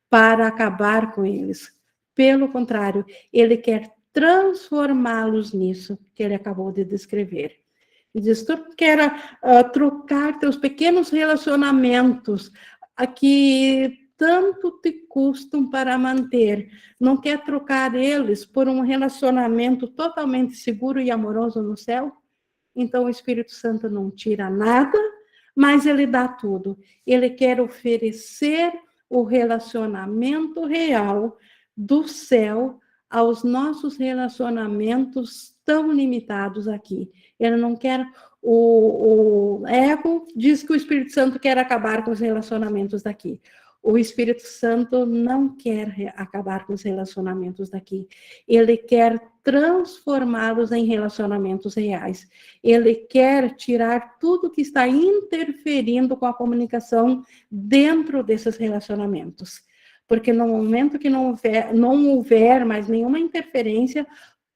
para acabar com eles. Pelo contrário, ele quer transformá-los nisso que ele acabou de descrever. Ele diz, tu quer trocar teus pequenos relacionamentos que tanto te custam para manter, não quer trocar eles por um relacionamento totalmente seguro e amoroso no céu? Então o Espírito Santo não tira nada, mas ele dá tudo. Ele quer oferecer o relacionamento real do céu aos nossos relacionamentos tão limitados aqui. Ele não quer... O ego diz que o Espírito Santo quer acabar com os relacionamentos daqui. O Espírito Santo não quer acabar com os relacionamentos daqui. Ele quer transformá-los em relacionamentos reais. Ele quer tirar tudo que está interferindo com a comunicação dentro desses relacionamentos. Porque no momento que não houver mais nenhuma interferência,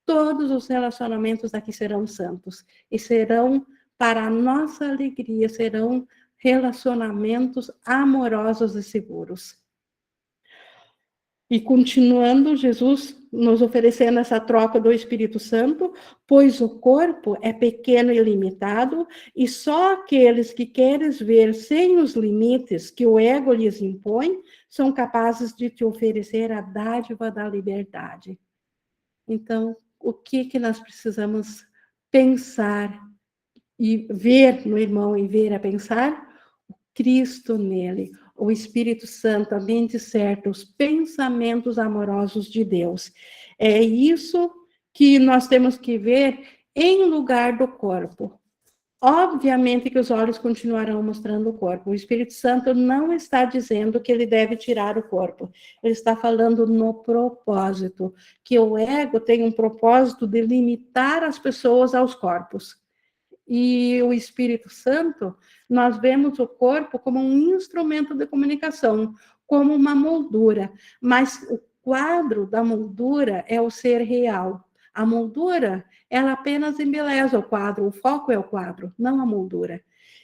todos os relacionamentos daqui serão santos. E serão, para a nossa alegria, serão relacionamentos amorosos e seguros. E continuando, Jesus nos oferecendo essa troca do Espírito Santo, pois o corpo é pequeno e limitado, e só aqueles que querem ver sem os limites que o ego lhes impõe, são capazes de te oferecer a dádiva da liberdade. Então, o que nós precisamos pensar e ver no irmão e ver a pensar? O Cristo nele, o Espírito Santo, a mente certa, os pensamentos amorosos de Deus. É isso que nós temos que ver em lugar do corpo. Obviamente que os olhos continuarão mostrando o corpo. O Espírito Santo não está dizendo que ele deve tirar o corpo. Ele está falando no propósito, que o ego tem um propósito de limitar as pessoas aos corpos. E o Espírito Santo, nós vemos o corpo como um instrumento de comunicação, como uma moldura, mas o quadro da moldura é o ser real. A moldura, ela apenas embeleza o quadro, o foco é o quadro, não a moldura.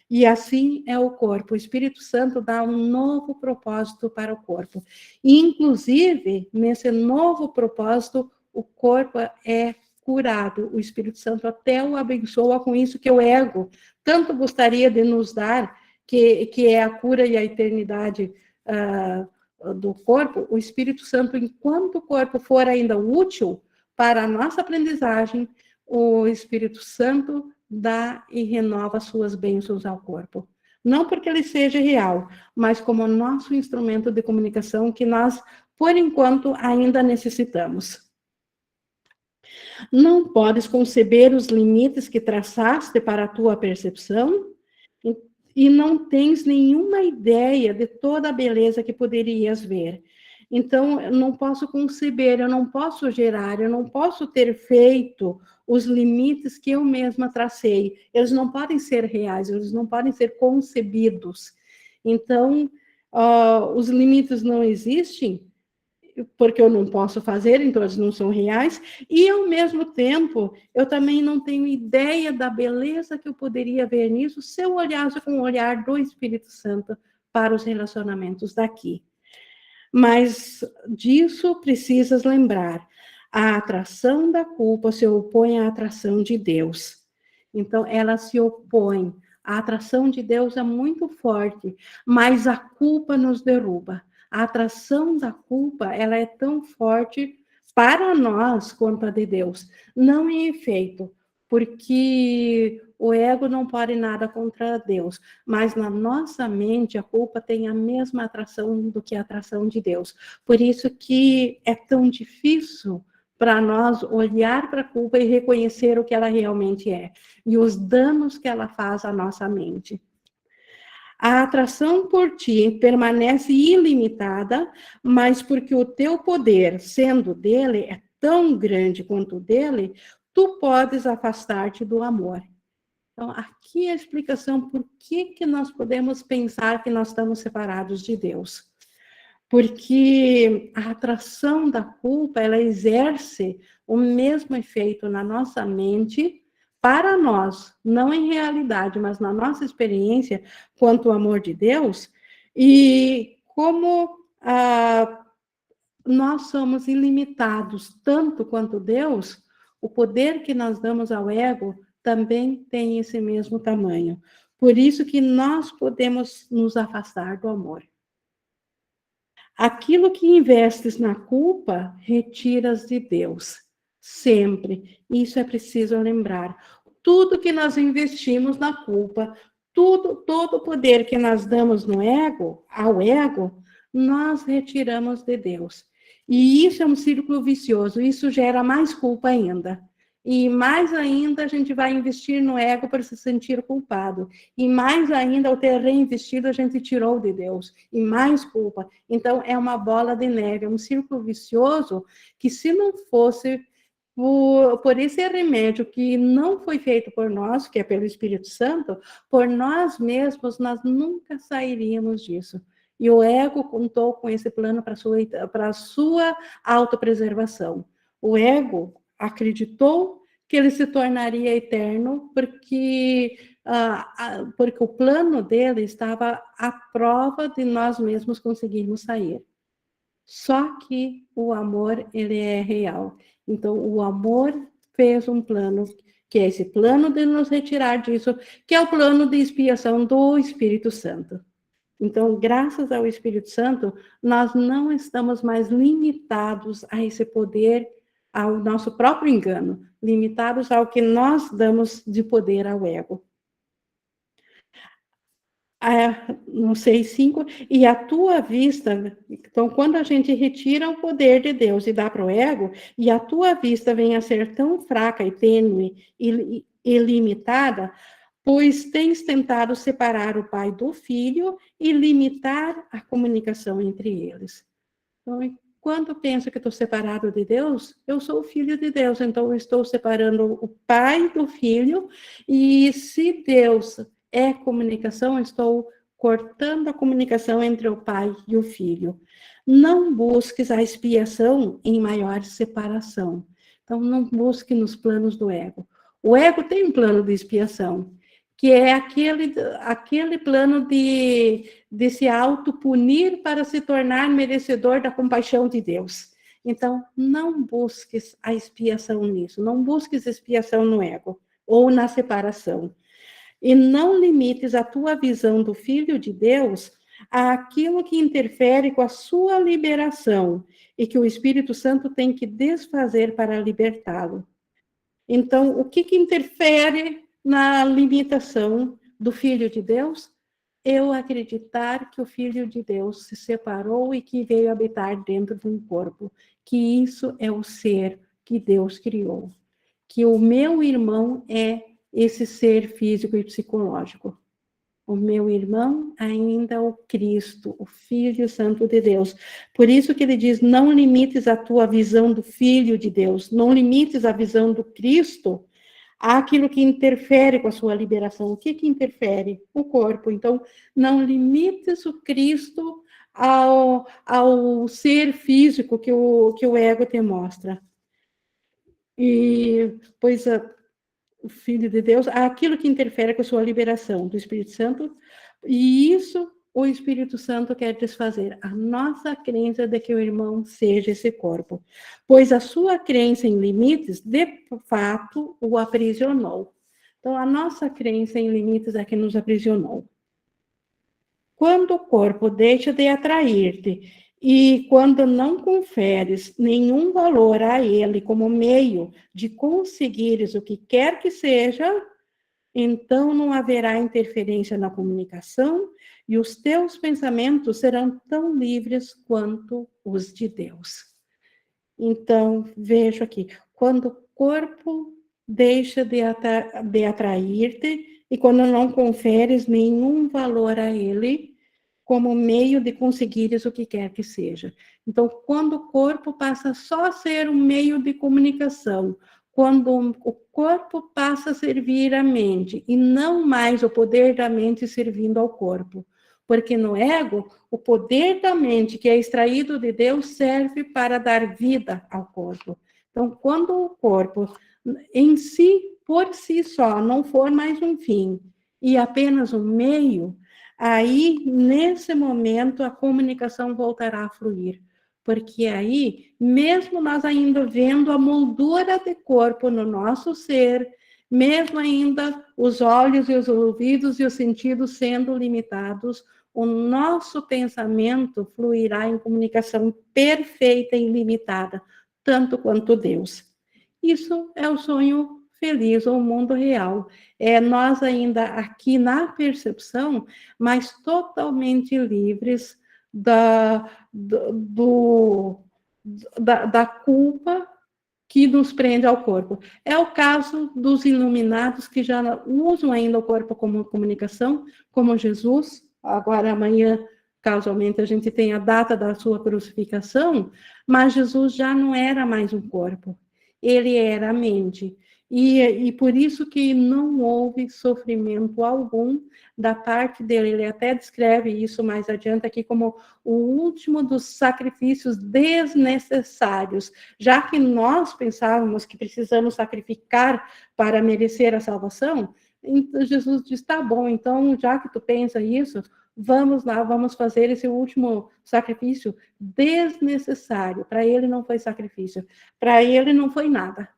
E assim é o corpo. O Espírito Santo dá um novo propósito para o corpo. E, inclusive, nesse novo propósito, o corpo é curado. O Espírito Santo até o abençoa com isso que o ego tanto gostaria de nos dar, que é a cura e a eternidade do corpo. O Espírito Santo, enquanto o corpo for ainda útil para a nossa aprendizagem, o Espírito Santo dá e renova suas bênçãos ao corpo. Não porque ele seja real, mas como nosso instrumento de comunicação que nós, por enquanto, ainda necessitamos. Não podes conceber os limites que traçaste para a tua percepção e não tens nenhuma ideia de toda a beleza que poderias ver. Então, eu não posso conceber, eu não posso gerar, eu não posso ter feito os limites que eu mesma tracei. Eles não podem ser reais, eles não podem ser concebidos. Então, os limites não existem, porque eu não posso fazer, então eles não são reais, e ao mesmo tempo, eu também não tenho ideia da beleza que eu poderia ver nisso se eu olhasse com o olhar do Espírito Santo para os relacionamentos daqui. Mas disso precisas lembrar. A atração da culpa se opõe à atração de Deus. Então, ela se opõe. A atração de Deus é muito forte, mas a culpa nos derruba. A atração da culpa, ela é tão forte para nós quanto a de Deus. Não em efeito, porque o ego não pode nada contra Deus, mas na nossa mente a culpa tem a mesma atração do que a atração de Deus. Por isso que é tão difícil para nós olhar para a culpa e reconhecer o que ela realmente é, e os danos que ela faz à nossa mente. A atração por ti permanece ilimitada, mas porque o teu poder, sendo dele, é tão grande quanto o dele, tu podes afastar-te do amor. Então, aqui é a explicação por que nós podemos pensar que nós estamos separados de Deus. Porque a atração da culpa, ela exerce o mesmo efeito na nossa mente, para nós, não em realidade, mas na nossa experiência, quanto o amor de Deus, e como nós somos ilimitados, tanto quanto Deus, o poder que nós damos ao ego também tem esse mesmo tamanho. Por isso que nós podemos nos afastar do amor. Aquilo que investes na culpa, retiras de Deus. Sempre. Isso é preciso lembrar. Tudo que nós investimos na culpa, todo o poder que nós damos no ego, ao ego, nós retiramos de Deus. E isso é um círculo vicioso, isso gera mais culpa ainda. E mais ainda a gente vai investir no ego para se sentir culpado. E mais ainda, ao ter reinvestido, a gente tirou de Deus. E mais culpa. Então, é uma bola de neve, é um círculo vicioso que, se não fosse por esse remédio que não foi feito por nós, que é pelo Espírito Santo, por nós mesmos, nós nunca sairíamos disso. E o ego contou com esse plano para a sua autopreservação. O ego acreditou que ele se tornaria eterno, porque o plano dele estava à prova de nós mesmos conseguirmos sair. Só que o amor, ele é real. Então, o amor fez um plano, que é esse plano de nos retirar disso, que é o plano de expiação do Espírito Santo. Então, graças ao Espírito Santo, nós não estamos mais limitados a esse poder, ao nosso próprio engano, limitados ao que nós damos de poder ao ego. No 6,5, e a tua vista, então, quando a gente retira o poder de Deus e dá para o ego, e a tua vista vem a ser tão fraca e tênue e limitada, pois tens tentado separar o pai do filho e limitar a comunicação entre eles. Então, quando eu penso que estou separado de Deus, eu sou o filho de Deus, então eu estou separando o pai do filho, e se Deus é comunicação, estou cortando a comunicação entre o pai e o filho. Não busques a expiação em maior separação. Então, não busque nos planos do ego. O ego tem um plano de expiação, que é aquele plano de se autopunir para se tornar merecedor da compaixão de Deus. Então, não busques a expiação nisso, não busques expiação no ego ou na separação. E não limites a tua visão do Filho de Deus àquilo que interfere com a sua liberação e que o Espírito Santo tem que desfazer para libertá-lo. Então, o que interfere na limitação do Filho de Deus? Eu acreditar que o Filho de Deus se separou e que veio habitar dentro de um corpo, que isso é o ser que Deus criou, que o meu irmão é esse ser físico e psicológico. O meu irmão ainda é o Cristo, o Filho Santo de Deus. Por isso que ele diz, não limites a tua visão do Filho de Deus, não limites a visão do Cristo àquilo que interfere com a sua liberação. O que interfere? O corpo. Então, não limites o Cristo ao ser físico que o ego te mostra. E, pois, o Filho de Deus, aquilo que interfere com a sua liberação do Espírito Santo, e isso o Espírito Santo quer desfazer, a nossa crença de que o irmão seja esse corpo, pois a sua crença em limites, de fato, o aprisionou. Então, a nossa crença em limites é que nos aprisionou. Quando o corpo deixa de atrair-te e quando não conferes nenhum valor a ele como meio de conseguires o que quer que seja, então não haverá interferência na comunicação e os teus pensamentos serão tão livres quanto os de Deus. Então, vejo aqui, quando o corpo deixa de atrair-te e quando não conferes nenhum valor a ele, como meio de conseguires o que quer que seja. Então, quando o corpo passa só a ser um meio de comunicação, quando o corpo passa a servir a mente, e não mais o poder da mente servindo ao corpo. Porque no ego, o poder da mente que é extraído de Deus serve para dar vida ao corpo. Então, quando o corpo em si, por si só, não for mais um fim, e apenas um meio, aí, nesse momento, a comunicação voltará a fluir. Porque aí, mesmo nós ainda vendo a moldura de corpo no nosso ser, mesmo ainda os olhos e os ouvidos e os sentidos sendo limitados, o nosso pensamento fluirá em comunicação perfeita e ilimitada, tanto quanto Deus. Isso é o sonho feliz, o mundo real. Nós ainda aqui na percepção, mas totalmente livres da culpa que nos prende ao corpo. É o caso dos iluminados que já usam ainda o corpo como comunicação, como Jesus. Agora, amanhã, casualmente, a gente tem a data da sua crucificação, mas Jesus já não era mais um corpo, ele era a mente. E por isso que não houve sofrimento algum da parte dele. Ele até descreve isso mais adiante aqui como o último dos sacrifícios desnecessários, já que nós pensávamos que precisamos sacrificar para merecer a salvação. Então Jesus diz, tá bom, então já que tu pensa isso, vamos lá, vamos fazer esse último sacrifício desnecessário. Para ele não foi sacrifício, para ele não foi nada,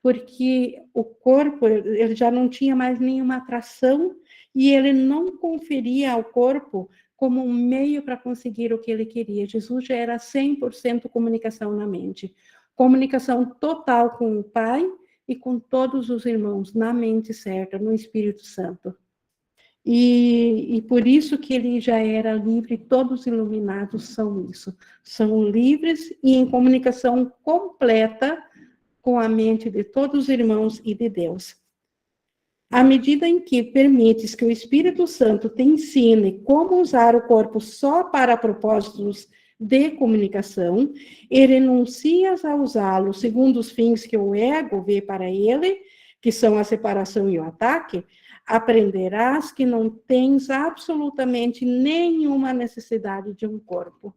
porque o corpo, ele já não tinha mais nenhuma atração e ele não conferia ao corpo como um meio para conseguir o que ele queria. Jesus já era 100% comunicação na mente, comunicação total com o Pai e com todos os irmãos, na mente certa, no Espírito Santo. E por isso que ele já era livre, todos os iluminados são isso, são livres e em comunicação completa com a mente de todos os irmãos e de Deus. À medida em que permites que o Espírito Santo te ensine como usar o corpo só para propósitos de comunicação e renuncias a usá-lo segundo os fins que o ego vê para ele, que são a separação e o ataque, aprenderás que não tens absolutamente nenhuma necessidade de um corpo.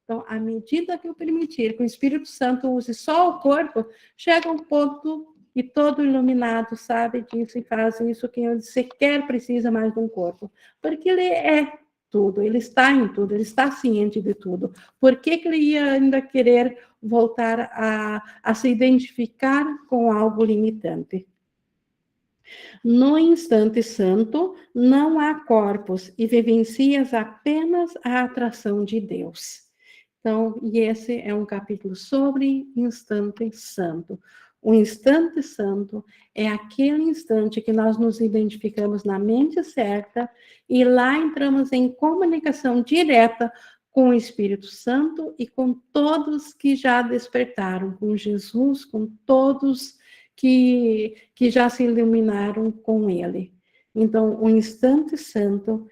Então, à medida que eu permitir que o Espírito Santo use só o corpo, chega um ponto e todo iluminado sabe disso e faz isso, que ele sequer precisa mais de um corpo. Porque ele é tudo, ele está em tudo, ele está ciente de tudo. Por que ele ia ainda querer voltar a se identificar com algo limitante? No instante santo, não há corpos e vivencias apenas a atração de Deus. Então, e esse é um capítulo sobre instante santo. O instante santo é aquele instante que nós nos identificamos na mente certa e lá entramos em comunicação direta com o Espírito Santo e com todos que já despertaram, com Jesus, com todos que já se iluminaram com ele. Então, o instante santo,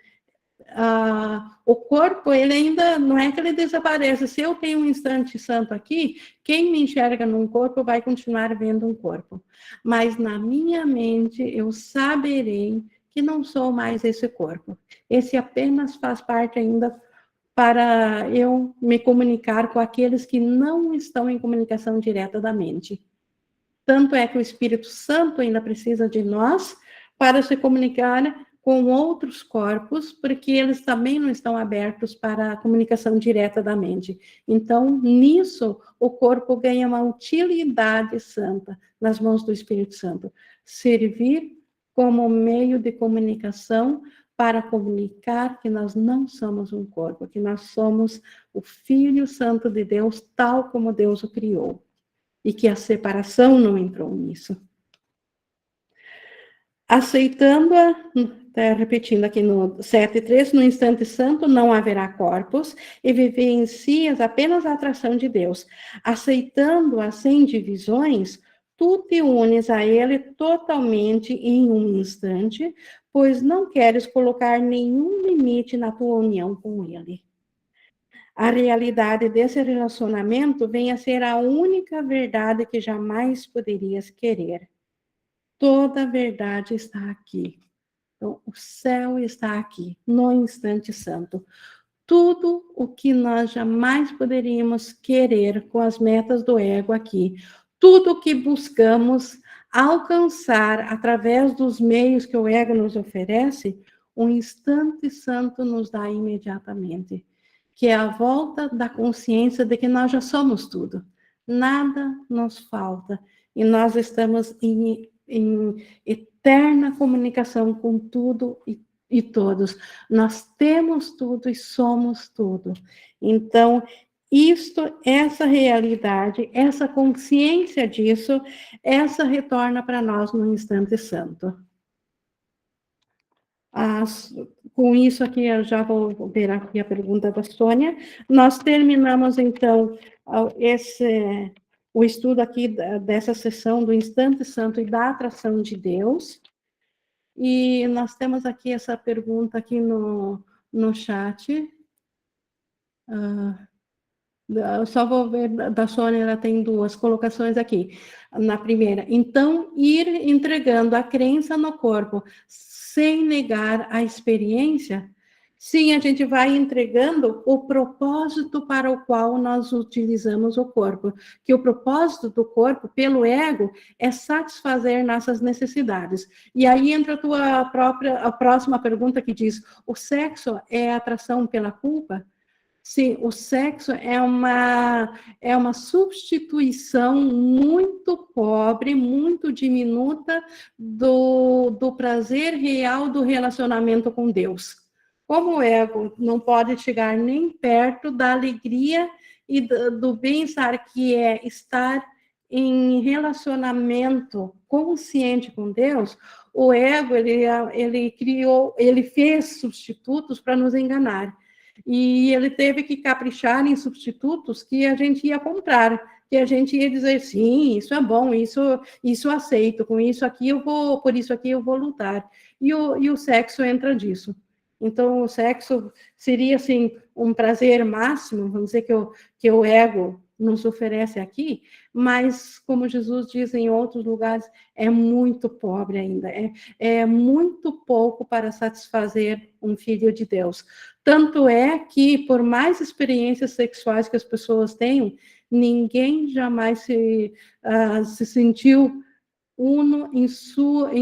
o corpo, ele ainda não é que ele desaparece. Se eu tenho um instante santo aqui, quem me enxerga num corpo vai continuar vendo um corpo. Mas na minha mente, eu saberei que não sou mais esse corpo. Esse apenas faz parte ainda para eu me comunicar com aqueles que não estão em comunicação direta da mente. Tanto é que o Espírito Santo ainda precisa de nós para se comunicar com outros corpos, porque eles também não estão abertos para a comunicação direta da mente. Então, nisso, o corpo ganha uma utilidade santa nas mãos do Espírito Santo. Servir como meio de comunicação para comunicar que nós não somos um corpo, que nós somos o Filho Santo de Deus, tal como Deus o criou. E que a separação não entrou nisso. Aceitando-a, repetindo aqui no 7:3, no instante santo não haverá corpos e vivencias apenas a atração de Deus. Aceitando-a sem divisões, tu te unes a ele totalmente em um instante, pois não queres colocar nenhum limite na tua união com ele. A realidade desse relacionamento vem a ser a única verdade que jamais poderias querer. Toda a verdade está aqui. Então, o céu está aqui, no instante santo. Tudo o que nós jamais poderíamos querer com as metas do ego aqui, tudo o que buscamos alcançar através dos meios que o ego nos oferece, o instante santo nos dá imediatamente, que é a volta da consciência de que nós já somos tudo. Nada nos falta e nós estamos em eterna comunicação com tudo e todos. Nós temos tudo e somos tudo. Então, essa realidade, essa consciência disso, essa retorna para nós no instante santo. Com isso aqui, eu já vou ver aqui a pergunta da Sônia. Nós terminamos, então, o estudo aqui dessa sessão do instante santo e da atração de Deus. E nós temos aqui essa pergunta aqui no chat. Eu só vou ver da Sônia, ela tem duas colocações aqui. Na primeira, então, ir entregando a crença no corpo sem negar a experiência. Sim, a gente vai entregando o propósito para o qual nós utilizamos o corpo. Que o propósito do corpo, pelo ego, é satisfazer nossas necessidades. E aí entra a próxima pergunta que diz: o sexo é atração pela culpa? Sim, o sexo é uma substituição muito pobre, muito diminuta do prazer real do relacionamento com Deus. Como o ego não pode chegar nem perto da alegria e do bem-estar que é estar em relacionamento consciente com Deus, o ego ele fez substitutos para nos enganar. E ele teve que caprichar em substitutos que a gente ia comprar, que a gente ia dizer, sim, isso é bom, isso aceito, com isso aqui eu vou, por isso aqui eu vou lutar. E o sexo entra disso. Então, o sexo seria, assim, um prazer máximo, vamos dizer que o ego nos oferece aqui, mas, como Jesus diz em outros lugares, é muito pobre ainda, é muito pouco para satisfazer um filho de Deus. Tanto é que, por mais experiências sexuais que as pessoas tenham, ninguém jamais se sentiu uno em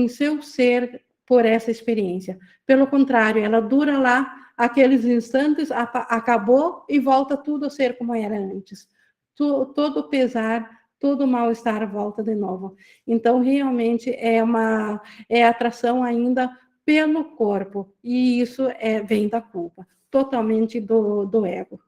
seu ser por essa experiência. Pelo contrário, ela dura lá aqueles instantes, acabou e volta tudo a ser como era antes. Todo pesar, todo mal-estar volta de novo. Então, realmente, é atração ainda pelo corpo, e isso vem da culpa, totalmente do ego.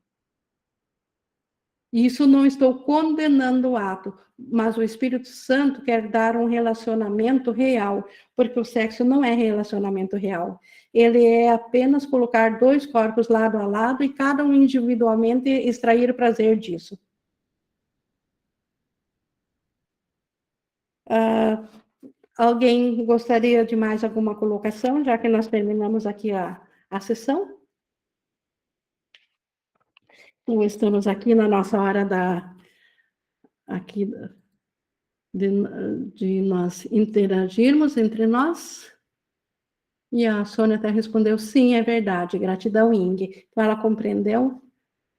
Isso não estou condenando o ato, mas o Espírito Santo quer dar um relacionamento real, porque o sexo não é relacionamento real. Ele é apenas colocar dois corpos lado a lado e cada um individualmente extrair o prazer disso. Alguém gostaria de mais alguma colocação, já que nós terminamos aqui a sessão? Então, estamos aqui na nossa hora aqui de nós interagirmos entre nós. E a Sônia até respondeu, sim, é verdade, gratidão, Ing. Então, ela compreendeu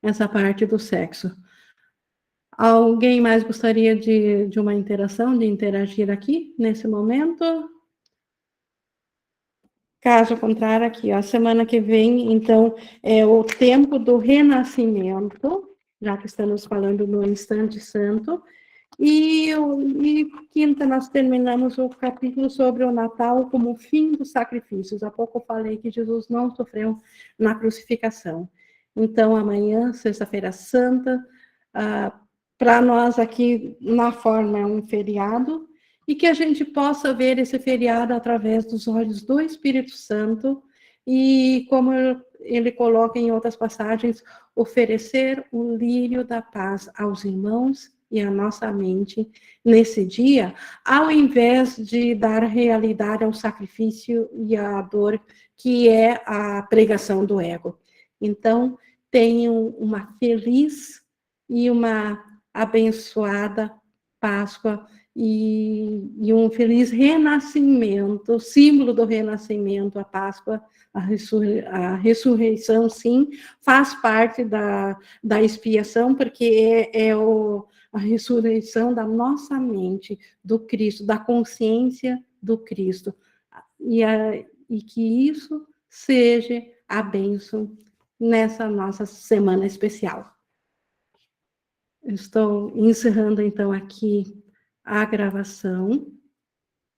essa parte do sexo. Alguém mais gostaria de uma interação, de interagir aqui, nesse momento? Caso contrário, aqui, ó, semana que vem, então, é o tempo do renascimento, já que estamos falando no instante santo, e quinta, nós terminamos o capítulo sobre o Natal como fim dos sacrifícios. Há pouco eu falei que Jesus não sofreu na crucificação. Então, amanhã, sexta-feira santa, para nós aqui, na forma, é um feriado, e que a gente possa ver esse feriado através dos olhos do Espírito Santo, e como ele coloca em outras passagens, oferecer o lírio da paz aos irmãos e a nossa mente nesse dia, ao invés de dar realidade ao sacrifício e à dor que é a pregação do ego. Então, tenham uma feliz e uma abençoada Páscoa e um feliz renascimento, símbolo do renascimento, a Páscoa, a ressurreição, sim, faz parte da expiação, porque a ressurreição da nossa mente, do Cristo, da consciência do Cristo, e que isso seja a bênção nessa nossa semana especial. Estou encerrando, então, aqui a gravação,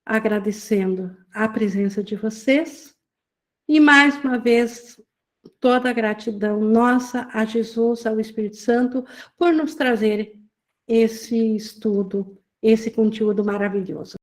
agradecendo a presença de vocês, e mais uma vez toda a gratidão nossa a Jesus, ao Espírito Santo, por nos trazer esse estudo, esse conteúdo maravilhoso.